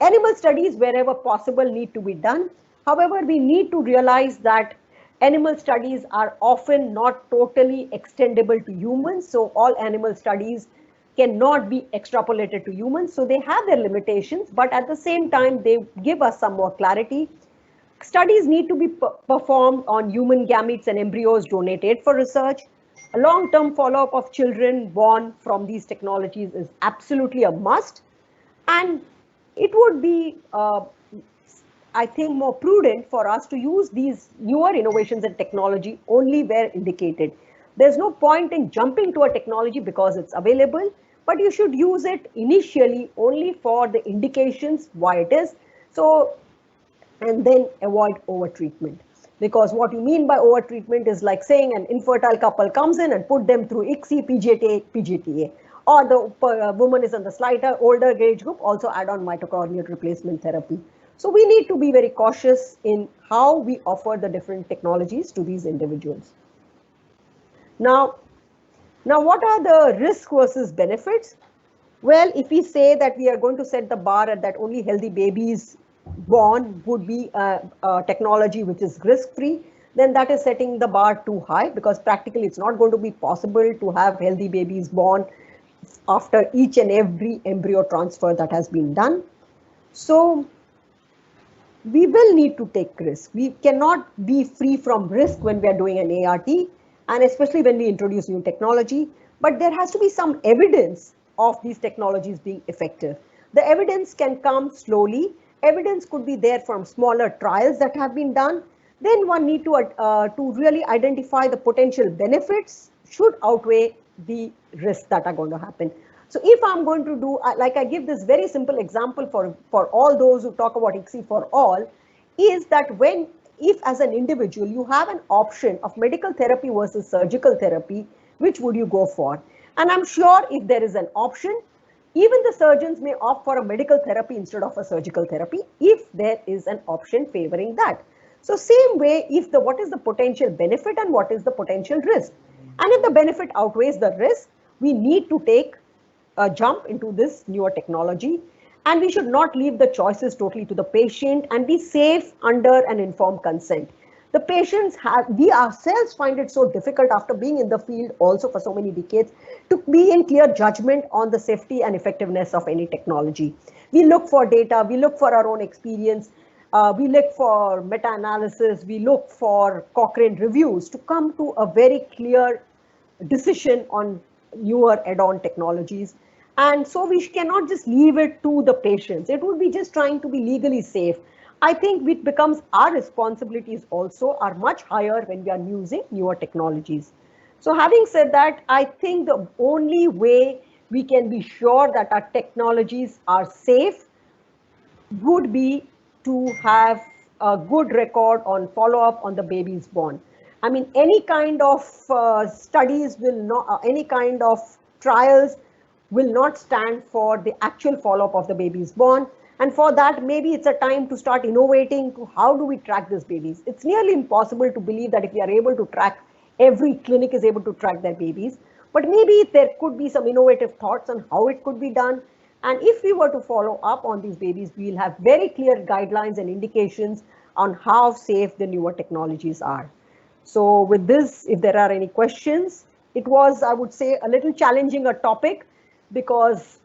Animal studies, wherever possible, need to be done. However, we need to realize that animal studies are often not totally extendable to humans. So all animal studies cannot be extrapolated to humans. So they have their limitations, but at the same time, they give us some more clarity. Studies need to be performed on human gametes and embryos donated for research. A long-term follow-up of children born from these technologies is absolutely a must. And it would be, I think, more prudent for us to use these newer innovations and technology only where indicated. There's no point in jumping to a technology because it's available, but you should use it initially only for the indications why it is. So, and then avoid over-treatment. Because what you mean by over-treatment is like saying an infertile couple comes in and put them through ICSI, PGT-A, or the woman is on the slighter, older age group, also add on mitochondrial replacement therapy. So we need to be very cautious in how we offer the different technologies to these individuals. Now what are the risk versus benefits? Well, if we say that we are going to set the bar at that only healthy babies born would be a technology which is risk-free, then that is setting the bar too high, because practically it's not going to be possible to have healthy babies born after each and every embryo transfer that has been done. So we will need to take risk. We cannot be free from risk when we are doing an ART, and especially when we introduce new technology, but there has to be some evidence of these technologies being effective. The evidence can come slowly. Evidence could be there from smaller trials that have been done. Then one need to really identify the potential benefits should outweigh the risks that are going to happen. So if I'm going to do, like I give this very simple example for all those who talk about ICSI for all, is that if as an individual you have an option of medical therapy versus surgical therapy, which would you go for? And I'm sure if there is an option, even the surgeons may opt for a medical therapy instead of a surgical therapy if there is an option favoring that. So same way, what is the potential benefit and what is the potential risk? And if the benefit outweighs the risk, we need to take a jump into this newer technology. And we should not leave the choices totally to the patient and be safe under an informed consent. The patients we ourselves find it so difficult after being in the field also for so many decades to be in clear judgment on the safety and effectiveness of any technology. We look for data, we look for our own experience, we look for meta-analysis, we look for Cochrane reviews to come to a very clear decision on newer add-on technologies. And so we cannot just leave it to the patients. It would be just trying to be legally safe. I think it becomes our responsibilities also are much higher when we are using newer technologies. So having said that, I think the only way we can be sure that our technologies are safe would be to have a good record on follow-up on the babies born. I mean, any kind of studies will not, any kind of trials will not stand for the actual follow-up of the babies born. And for that, maybe it's a time to start innovating to how do we track these babies. It's nearly impossible to believe that if we are able to track, every clinic is able to track their babies. But maybe there could be some innovative thoughts on how it could be done. And if we were to follow up on these babies, we'll have very clear guidelines and indications on how safe the newer technologies are. So with this, if there are any questions, it was, I would say, a little challenging a topic because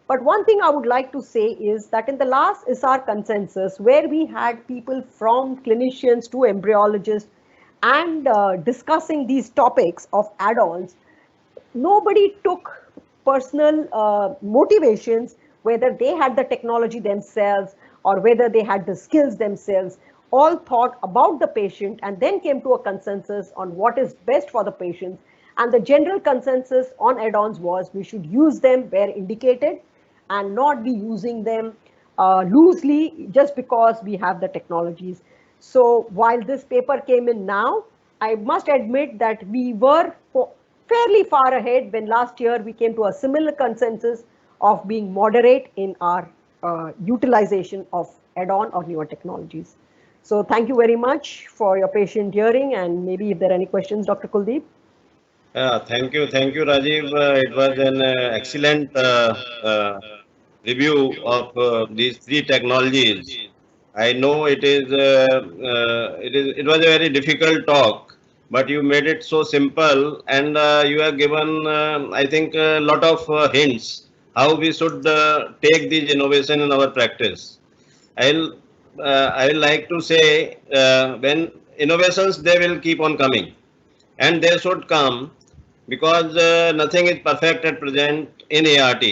but one thing I would like to say is that in the last ISAR consensus, where we had people from clinicians to embryologists and discussing these topics of add-ons, nobody took personal motivations, whether they had the technology themselves or whether they had the skills themselves. All thought about the patient and then came to a consensus on what is best for the patients. And the general consensus on add-ons was we should use them where indicated and not be using them loosely just because we have the technologies. So while this paper came in now, I must admit that we were fairly far ahead when last year we came to a similar consensus of being moderate in our utilization of add-on or newer technologies. So thank you very much for your patient hearing, and maybe if there are any questions, Dr. Kuldeep. Thank you, Rajiv. It was an excellent review of these three technologies. I know it was a very difficult talk, but you made it so simple, and you have given, I think, a lot of hints how we should take these innovation in our practice. I will like to say when innovations, they will keep on coming, and they should come because nothing is perfect at present in ART,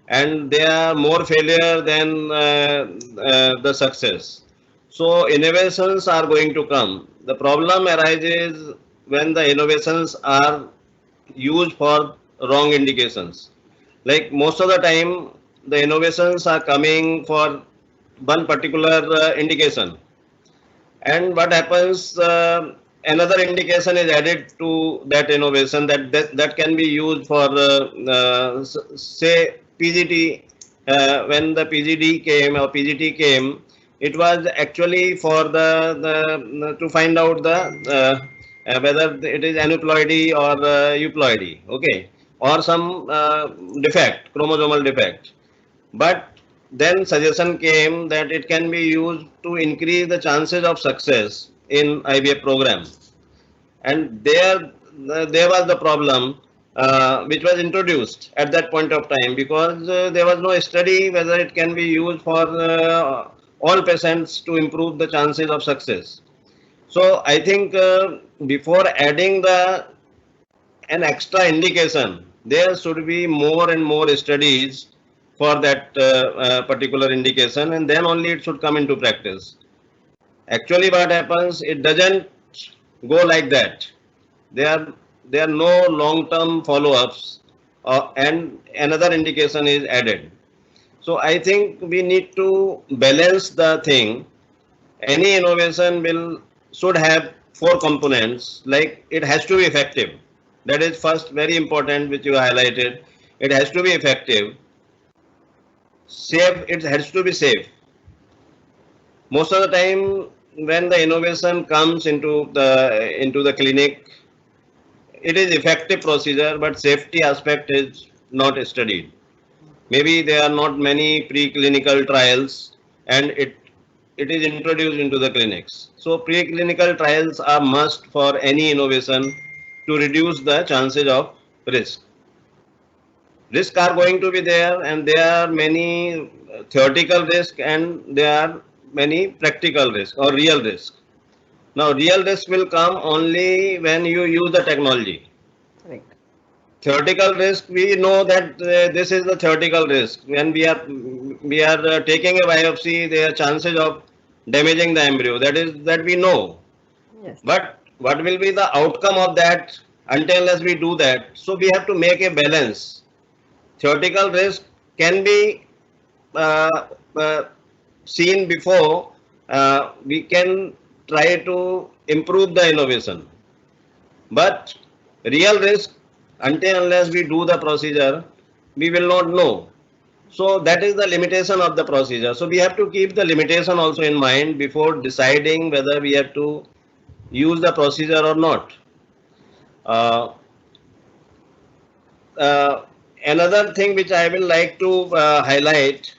and there are more failure than the success. So innovations are going to come. The problem arises when the innovations are used for wrong indications. Like most of the time, the innovations are coming for one particular indication, and what happens, another indication is added to that innovation that can be used for say PGT. When the PGD came or PGT came, it was actually for the to find out the whether it is aneuploidy or euploidy, okay, or some defect, chromosomal defect. But then suggestion came that it can be used to increase the chances of success in IVF program. And there was the problem which was introduced at that point of time, because there was no study whether it can be used for all patients to improve the chances of success. So I think before adding an extra indication, there should be more and more studies for that particular indication, and then only it should come into practice. Actually, what happens, it doesn't go like that. There are no long-term follow-ups, and another indication is added. So I think we need to balance the thing. Any innovation should have four components. Like, it has to be effective. That is first very important, which you highlighted. It has to be effective. Safe, it has to be safe. Most of the time when the innovation comes into the clinic, it is effective procedure, but safety aspect is not studied. Maybe there are not many preclinical trials, and it is introduced into the clinics. So preclinical trials are must for any innovation to reduce the chances of risk. Risks are going to be there, and there are many theoretical risks and there are many practical risks or real risks. Now, real risk will come only when you use the technology. Right. Theoretical risk, we know that this is the theoretical risk. When we are taking a biopsy, there are chances of damaging the embryo. That we know. Yes. But what will be the outcome of that until we do that? So we have to make a balance. Theoretical risk can be seen before we can try to improve the innovation. But real risk, until unless we do the procedure, we will not know. So that is the limitation of the procedure. So we have to keep the limitation also in mind before deciding whether we have to use the procedure or not. Another thing which I will like to highlight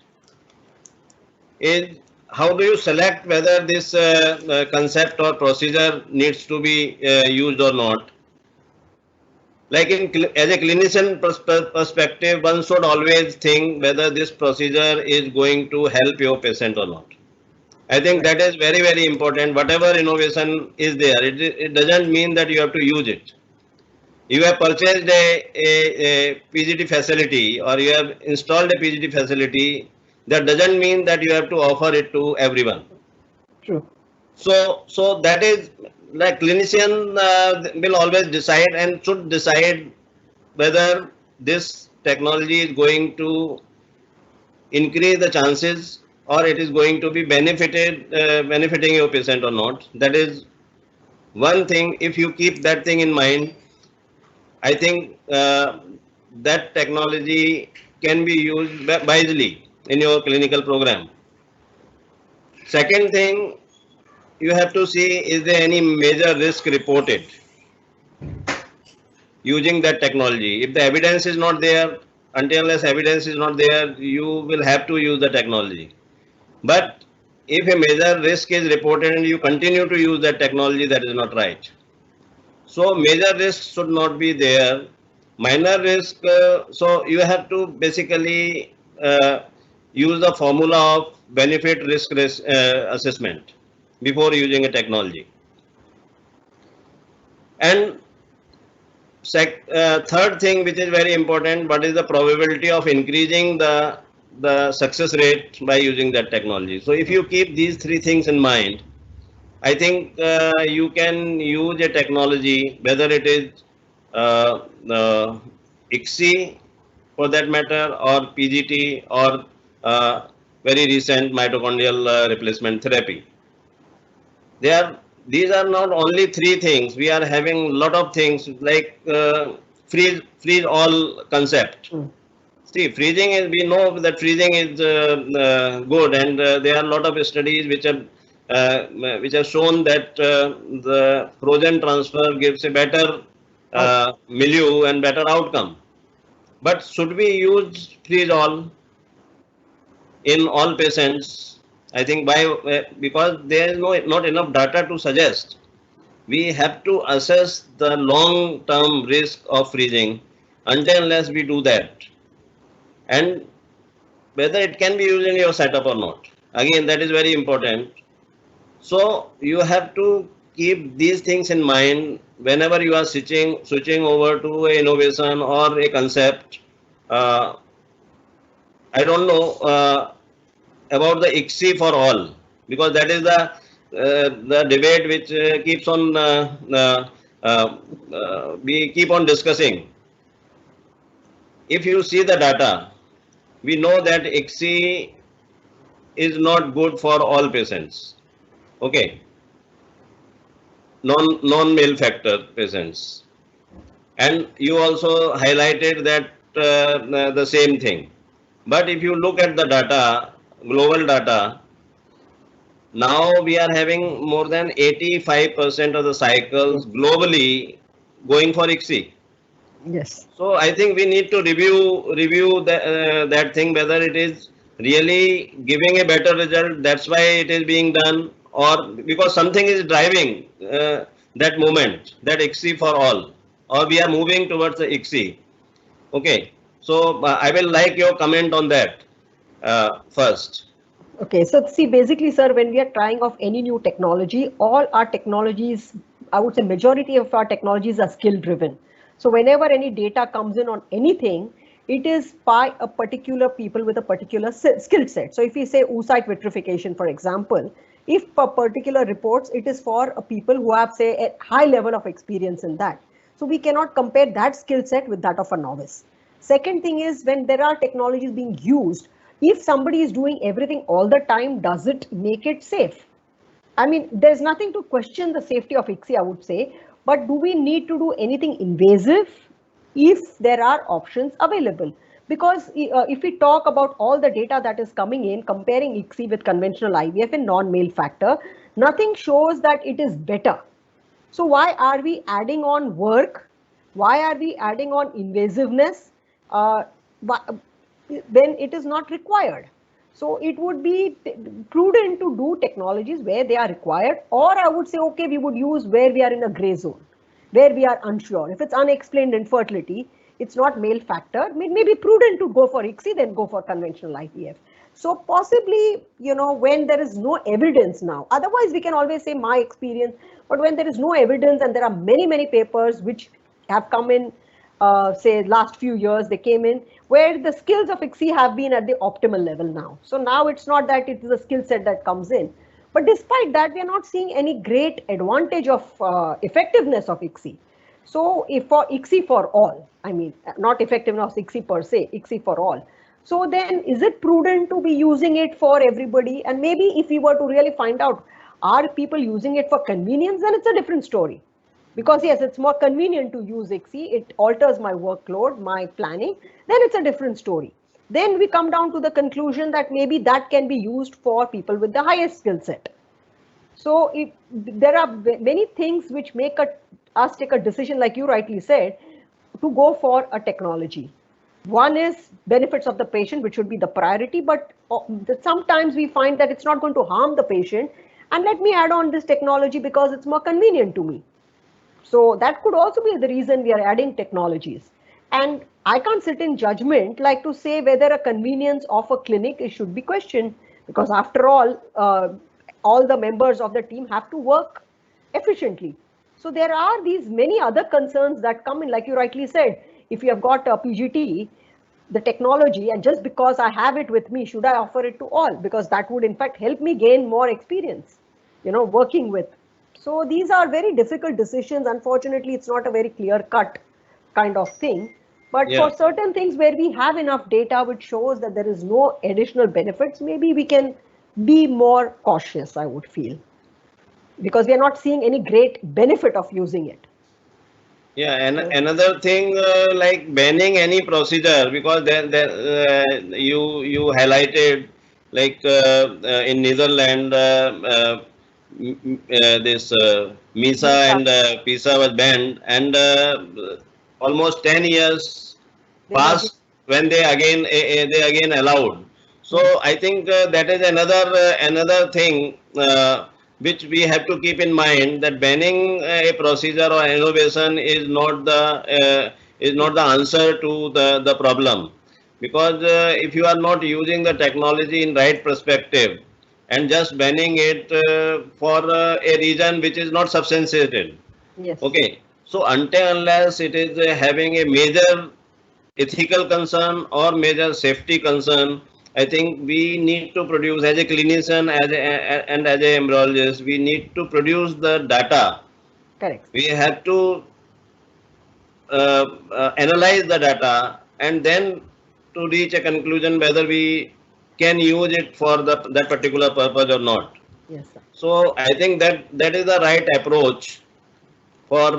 is how do you select whether this concept or procedure needs to be used or not. Like as a clinician perspective, one should always think whether this procedure is going to help your patient or not. I think that is very, very important. Whatever innovation is there, it doesn't mean that you have to use it. You have purchased a PGT facility or you have installed a PGT facility, that doesn't mean that you have to offer it to everyone. True. So that is like clinician will always decide and should decide whether this technology is going to increase the chances or it is going to be benefiting your patient or not. That is one thing. If you keep that thing in mind, I think that technology can be used wisely in your clinical program. Second thing, you have to see, is there any major risk reported using that technology? If the evidence is not there, until unless evidence is not there, you will have to use the technology. But if a major risk is reported and you continue to use that technology, that is not right. So major risks should not be there. Minor risk, so you have to basically use the formula of benefit risk assessment before using a technology. And third thing, which is very important, what is the probability of increasing the success rate by using that technology? So if you keep these three things in mind, I think you can use a technology, whether it is ICSI for that matter, or PGT, or very recent mitochondrial replacement therapy. These are not only three things. We are having a lot of things like freeze all concept. See, freezing is, we know that freezing is good, and there are a lot of studies which have shown that the frozen transfer gives a better milieu and better outcome. But should we use freeze all in all patients? I think because there is not enough data to suggest. We have to assess the long-term risk of freezing until unless we do that, and whether it can be used in your setup or not. Again, that is very important. So you have to keep these things in mind whenever you are switching over to an innovation or a concept. I don't know about the ICSI for all, because that is the debate which keeps on we keep on discussing. If you see the data, we know that ICSI is not good for all patients. Okay, non-male factor patients, and you also highlighted that the same thing. But if you look at the data, global data, now we are having more than 85% of the cycles globally going for ICSI. Yes. So I think we need to review that thing, whether it is really giving a better result. That's why it is being done, or because something is driving that movement, that ICSI for all, or we are moving towards the ICSI. Okay. So I will like your comment on that first. Okay, so see, basically, sir, when we are trying of any new technology, all our technologies, I would say majority of our technologies are skill driven. So whenever any data comes in on anything, it is by a particular people with a particular skill set. So if we say oocyte vitrification, for example, if for particular reports, it is for people who have, say, a high level of experience in that. So we cannot compare that skill set with that of a novice. Second thing is, when there are technologies being used, if somebody is doing everything all the time, does it make it safe? I mean, there's nothing to question the safety of ICSI, I would say, but do we need to do anything invasive if there are options available? Because if we talk about all the data that is coming in, comparing ICSI with conventional IVF and non-male factor, nothing shows that it is better. So why are we adding on work? Why are we adding on invasiveness when it is not required? So it would be prudent to do technologies where they are required, or I would say, okay, we would use where we are in a gray zone, where we are unsure. If it's unexplained infertility, it's not male factor, it may be prudent to go for ICSI, then go for conventional IVF. So possibly, when there is no evidence now, otherwise we can always say my experience, but when there is no evidence and there are many, many papers which have come in, say last few years, they came in where the skills of ICSI have been at the optimal level now. So now it's not that it is a skill set that comes in, but despite that, we are not seeing any great advantage of effectiveness of ICSI. So if for ICSI for all, I mean, not effectiveness of ICSI per se, ICSI for all. So then is it prudent to be using it for everybody? And maybe if we were to really find out, are people using it for convenience, then it's a different story. Because yes, it's more convenient to use ICSI, it alters my workload, my planning, then it's a different story. Then we come down to the conclusion that maybe that can be used for people with the highest skill set. So there are many things which make us take a decision, like you rightly said, to go for a technology. One is benefits of the patient, which should be the priority, but sometimes we find that it's not going to harm the patient. And let me add on this technology because it's more convenient to me. So that could also be the reason we are adding technologies. And I can't sit in judgment like to say whether a convenience of a clinic should be questioned, because after all the members of the team have to work efficiently. So there are these many other concerns that come in, like you rightly said, if you have got a PGT, the technology, and just because I have it with me, should I offer it to all? Because that would in fact help me gain more experience, working with. So these are very difficult decisions. Unfortunately, it's not a very clear-cut kind of thing. But for certain things where we have enough data which shows that there is no additional benefits, maybe we can be more cautious, I would feel, because we are not seeing any great benefit of using it. Yeah, and another thing like banning any procedure, because you highlighted like in Netherlands this MESA and PISA was banned, and almost 10 years passed when they again allowed. So I think that is another thing which we have to keep in mind, that banning a procedure or innovation is not the answer to the problem, because if you are not using the technology in right perspective and just banning it for a reason which is not substantiated. Yes. Okay. So until unless it is having a major ethical concern or major safety concern, I think we need to produce, as a clinician and as a embryologist, we need to produce the data. Correct. We have to analyze the data and then to reach a conclusion whether we can use it for that particular purpose or not. Yes, sir. So I think that is the right approach for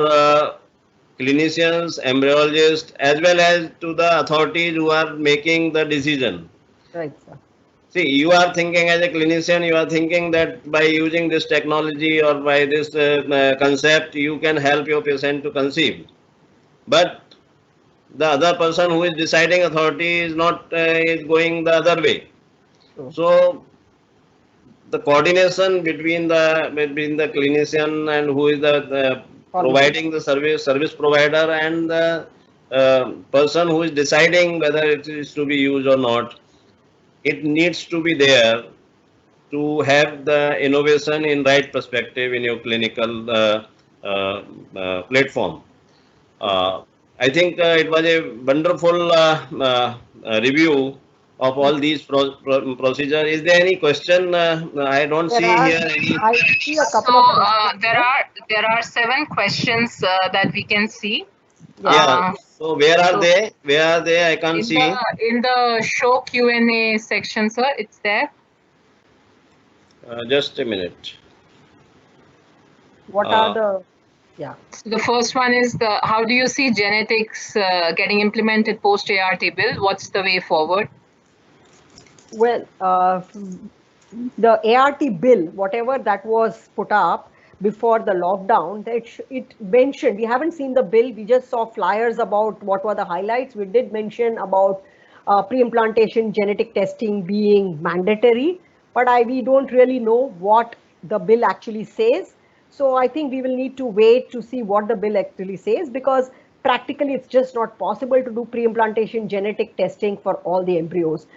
clinicians, embryologists, as well as to the authorities who are making the decision. Right, sir. See, you are thinking as a clinician, you are thinking that by using this technology or by this concept, you can help your patient to conceive. But the other person who is deciding authority is not is going the other way. Sure. So the coordination between the clinician and who is the providing the service provider and the person who is deciding whether it is to be used or not, it needs to be there to have the innovation in right perspective in your clinical platform. I think it was a wonderful review of all these procedures. Is there any question? I don't see here any. I see a couple of questions. There are 7 questions that we can see. Yeah. So where are they? Where are they? I can't see. In the show Q&A section, sir. It's there. Just a minute. What are the? Yeah. So the first one is how do you see genetics getting implemented post ART bill? What's the way forward? Well, the ART bill, whatever that was put up before the lockdown, it mentioned, we haven't seen the bill, we just saw flyers about what were the highlights. We did mention about pre-implantation genetic testing being mandatory, but we don't really know what the bill actually says. So I think we will need to wait to see what the bill actually says, because practically it's just not possible to do pre-implantation genetic testing for all the embryos.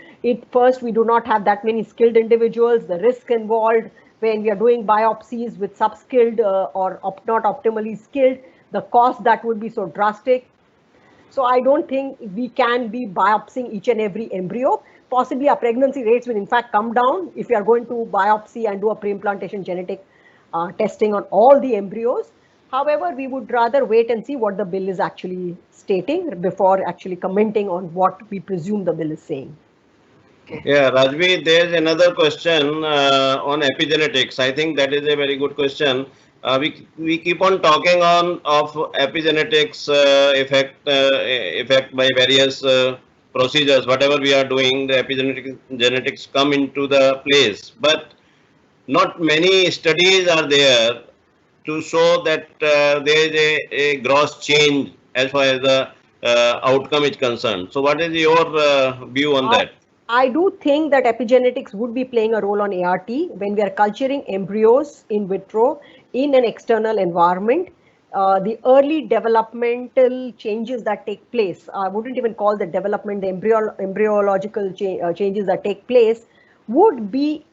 First, we do not have that many skilled individuals, the risk involved when we are doing biopsies with sub-skilled or not optimally skilled, the cost that would be so drastic. So I don't think we can be biopsying each and every embryo. Possibly our pregnancy rates will in fact come down if we are going to biopsy and do a pre-implantation genetic testing on all the embryos. However, we would rather wait and see what the bill is actually stating before actually commenting on what we presume the bill is saying. Okay. Yeah, Rajvi, there's another question on epigenetics. I think that is a very good question. We keep on talking of epigenetics effect by various procedures. Whatever we are doing, the epigenetics come into the place, but not many studies are there to show that there is a gross change as far as the outcome is concerned. So what is your view on that? I do think that epigenetics would be playing a role on ART when we are culturing embryos in vitro in an external environment. The early developmental changes that take place, I wouldn't even call the development, the embryological changes that take place would be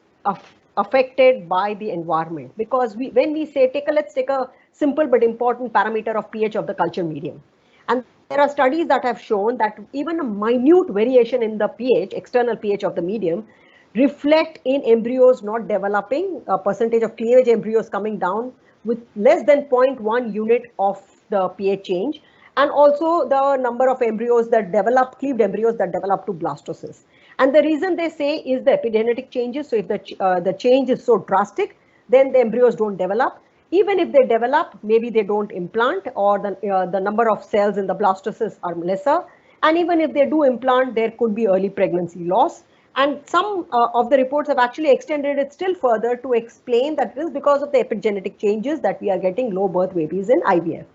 affected by the environment, because when we say let's take a simple but important parameter of pH of the culture medium, and there are studies that have shown that even a minute variation in the pH, external pH of the medium, reflect in embryos not developing, a percentage of cleavage embryos coming down with less than 0.1 unit of the pH change, and also the number of embryos that develop, cleaved embryos that develop to blastocysts. And the reason they say is the epigenetic changes. So if the change is so drastic, then the embryos don't develop. Even if they develop, maybe they don't implant, or the number of cells in the blastocysts are lesser. And even if they do implant, there could be early pregnancy loss. And some of the reports have actually extended it still further to explain that it is because of the epigenetic changes that we are getting low birth babies in IVF.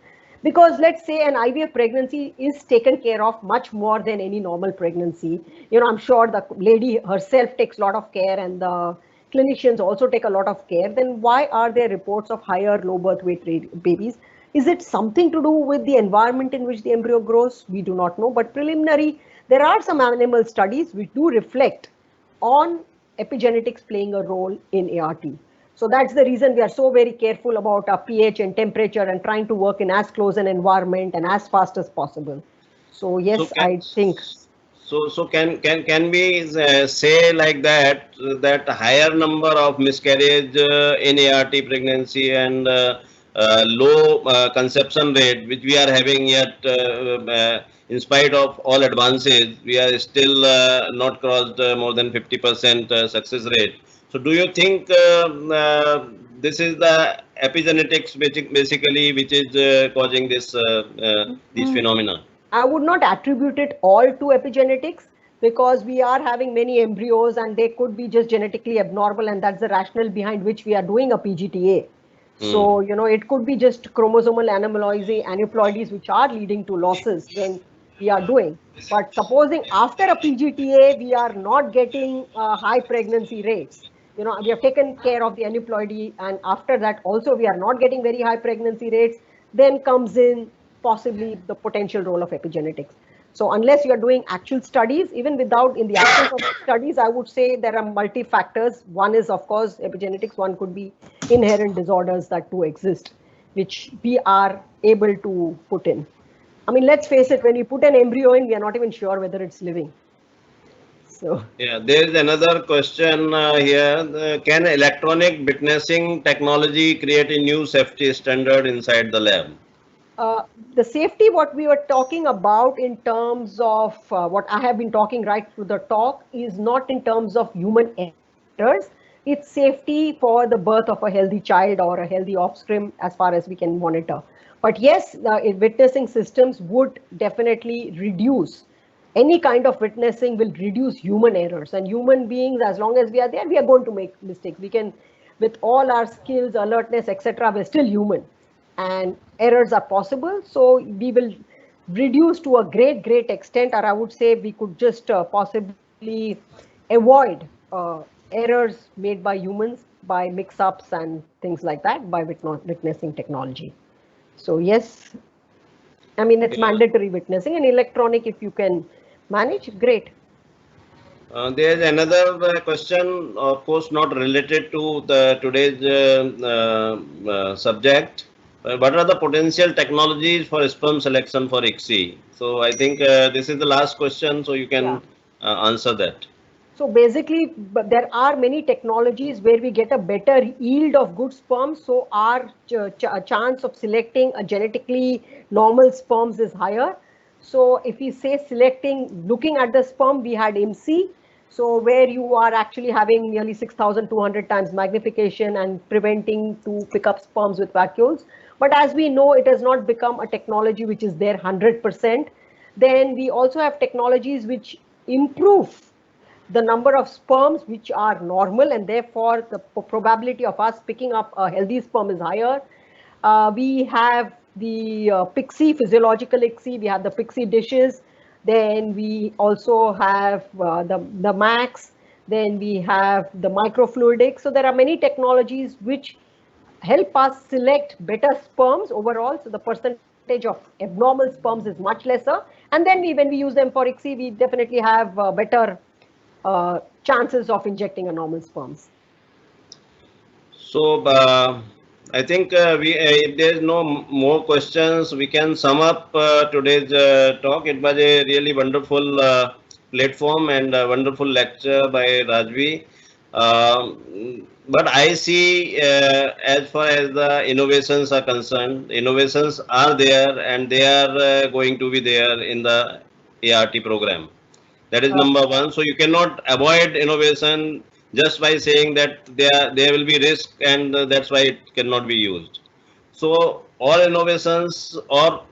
Because let's say an IVF pregnancy is taken care of much more than any normal pregnancy. I'm sure the lady herself takes a lot of care and the clinicians also take a lot of care. Then why are there reports of higher low birth weight babies? Is it something to do with the environment in which the embryo grows? We do not know, but preliminary, there are some animal studies which do reflect on epigenetics playing a role in ART. So that's the reason we are so very careful about our pH and temperature and trying to work in as close an environment and as fast as possible. So yes, I think. So can we say like that higher number of miscarriage in ART pregnancy and low conception rate which we are having yet in spite of all advances, we are still not crossed more than 50% success rate. So do you think this is the epigenetics basically which is causing this these phenomena? I would not attribute it all to epigenetics, because we are having many embryos and they could be just genetically abnormal, and that's the rationale behind which we are doing a PGT-A. So, it could be just chromosomal aneuploidies which are leading to losses when we are doing. But supposing after a PGT-A, we are not getting high pregnancy rates. We have taken care of the aneuploidy, and after that also we are not getting very high pregnancy rates, then comes in possibly the potential role of epigenetics. So unless you are doing actual studies, even without in the absence of studies, I would say there are multi-factors. One is of course epigenetics, one could be inherent disorders that do exist, which we are able to put in. I mean, let's face it, when we put an embryo in, we are not even sure whether it's living. So yeah, there is another question here. Can electronic witnessing technology create a new safety standard inside the lab? The safety, what we were talking about in terms of what I have been talking right through the talk, is not in terms of human errors. It's safety for the birth of a healthy child or a healthy offspring as far as we can monitor. But yes, witnessing systems would definitely reduce. Any kind of witnessing will reduce human errors, and human beings, as long as we are there, we are going to make mistakes. We can, with all our skills, alertness, etc., we're still human. And errors are possible, so we will reduce to a great extent, or I would say we could just possibly avoid errors made by humans by mix-ups and things like that by witnessing technology. So yes, I mean, it's Yeah. mandatory witnessing, and electronic, if you can manage, great. There is another question, of course, not related to the today's subject. What are the potential technologies for sperm selection for ICSI? So I think this is the last question, so you can answer that. So basically, there are many technologies where we get a better yield of good sperm. So our chance of selecting a genetically normal sperms is higher. So if we say selecting, looking at the sperm, we had IMSI. So where you are actually having nearly 6,200 times magnification and preventing to pick up sperms with vacuoles. But as we know, it has not become a technology which is there 100%. Then we also have technologies which improve the number of sperms which are normal, and therefore the probability of us picking up a healthy sperm is higher. We have the PIXI, physiological ICSI, we have the PIXI dishes, then we also have the MAX, then we have the microfluidics. So there are many technologies which help us select better sperms overall. So the percentage of abnormal sperms is much lesser. And then when we use them for ICSI, we definitely have better chances of injecting a normal sperms. So I think if there is no more questions, we can sum up today's talk. It was a really wonderful platform and a wonderful lecture by Rajvi. But I see, as far as the innovations are concerned, innovations are there and they are going to be there in the ART program. That is number one. So you cannot avoid innovation just by saying that there will be risk and that's why it cannot be used. So all innovations or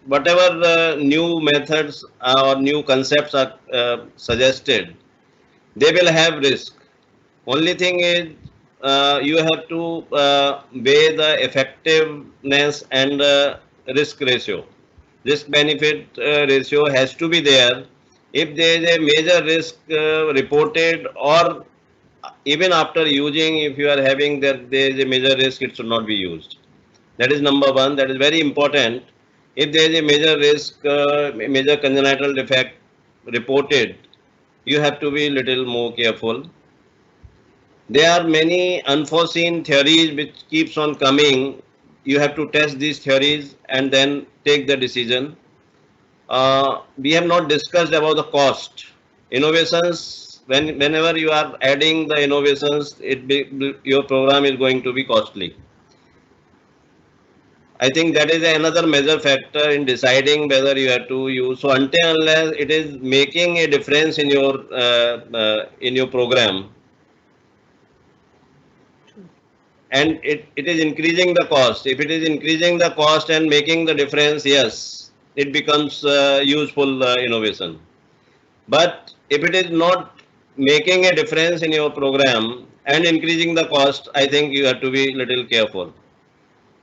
whatever new methods or new concepts are suggested, they will have risk. Only thing is you have to weigh the effectiveness and risk ratio. Risk benefit ratio has to be there. If there is a major risk reported, or even after using, if you are having that there is a major risk, it should not be used. That is number one. That is very important. If there is a major risk, major congenital defect reported, you have to be little more careful. There are many unforeseen theories which keeps on coming. You have to test these theories and then take the decision. We have not discussed about the cost. Innovations, whenever you are adding the innovations, your program is going to be costly. I think that is another major factor in deciding whether you have to use. So until unless it is making a difference in your program, and it is increasing the cost. If it is increasing the cost and making the difference, yes, it becomes useful innovation. But if it is not making a difference in your program and increasing the cost, I think you have to be little careful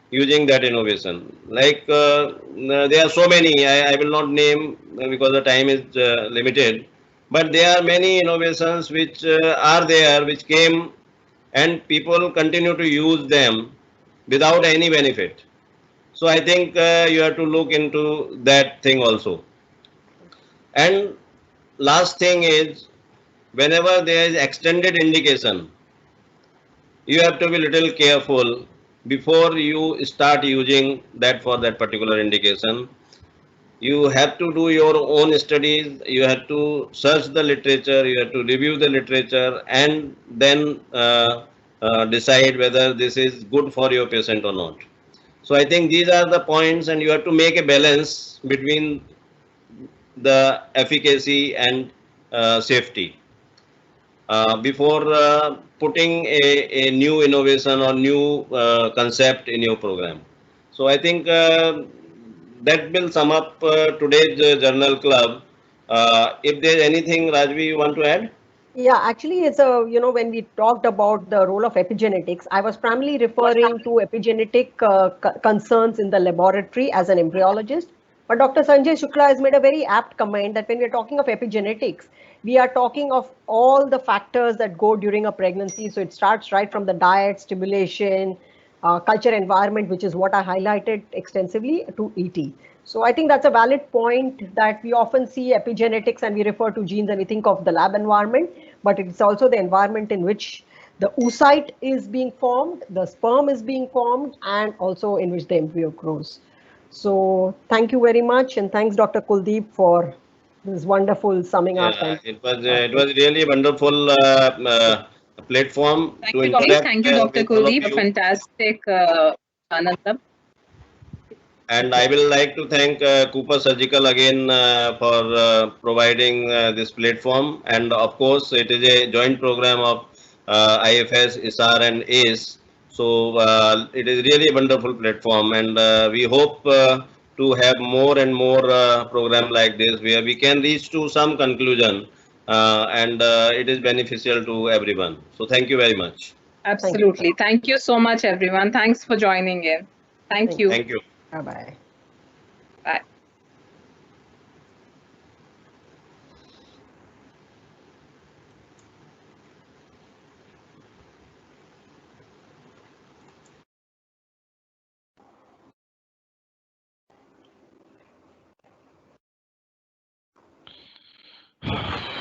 using that innovation. Like there are so many, I will not name because the time is limited, but there are many innovations which are there, which came and people continue to use them without any benefit. So I think you have to look into that thing also. And last thing is, whenever there is extended indication, you have to be little careful before you start using that for that particular indication. You have to do your own studies, you have to search the literature, you have to review the literature, and then decide whether this is good for your patient or not. So I think these are the points, and you have to make a balance between the efficacy and safety before putting a new innovation or new concept in your program. So I think that will sum up today's journal club. If there's anything, Rajvi, you want to add? Yeah, actually, it's a, when we talked about the role of epigenetics, I was primarily referring to epigenetic concerns in the laboratory as an embryologist. But Dr. Sanjay Shukla has made a very apt comment that when we're talking of epigenetics, we are talking of all the factors that go during a pregnancy. So it starts right from the diet, stimulation, culture environment, which is what I highlighted extensively, to ET. So I think that's a valid point, that we often see epigenetics and we refer to genes and we think of the lab environment, but it's also the environment in which the oocyte is being formed, the sperm is being formed, and also in which the embryo grows. So thank you very much, and thanks Dr. Kuldeep for this wonderful summing up. Yeah, And it was really a wonderful platform to interact Thank you, Dr. with all of Kuldeep. A you. fantastic channel club. And I will like to thank Cooper Surgical again for providing this platform. And of course, it is a joint program of IFS, ISAR, and ACE. So it is really a wonderful platform, and we hope to have more and more program like this where we can reach to some conclusion, and it is beneficial to everyone. So thank you very much. Absolutely. Thank you so much, everyone. Thanks for joining in. Thank you. Thank you. bye-bye. Bye.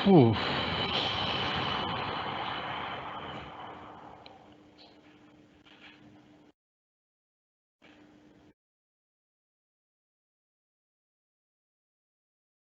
Whew.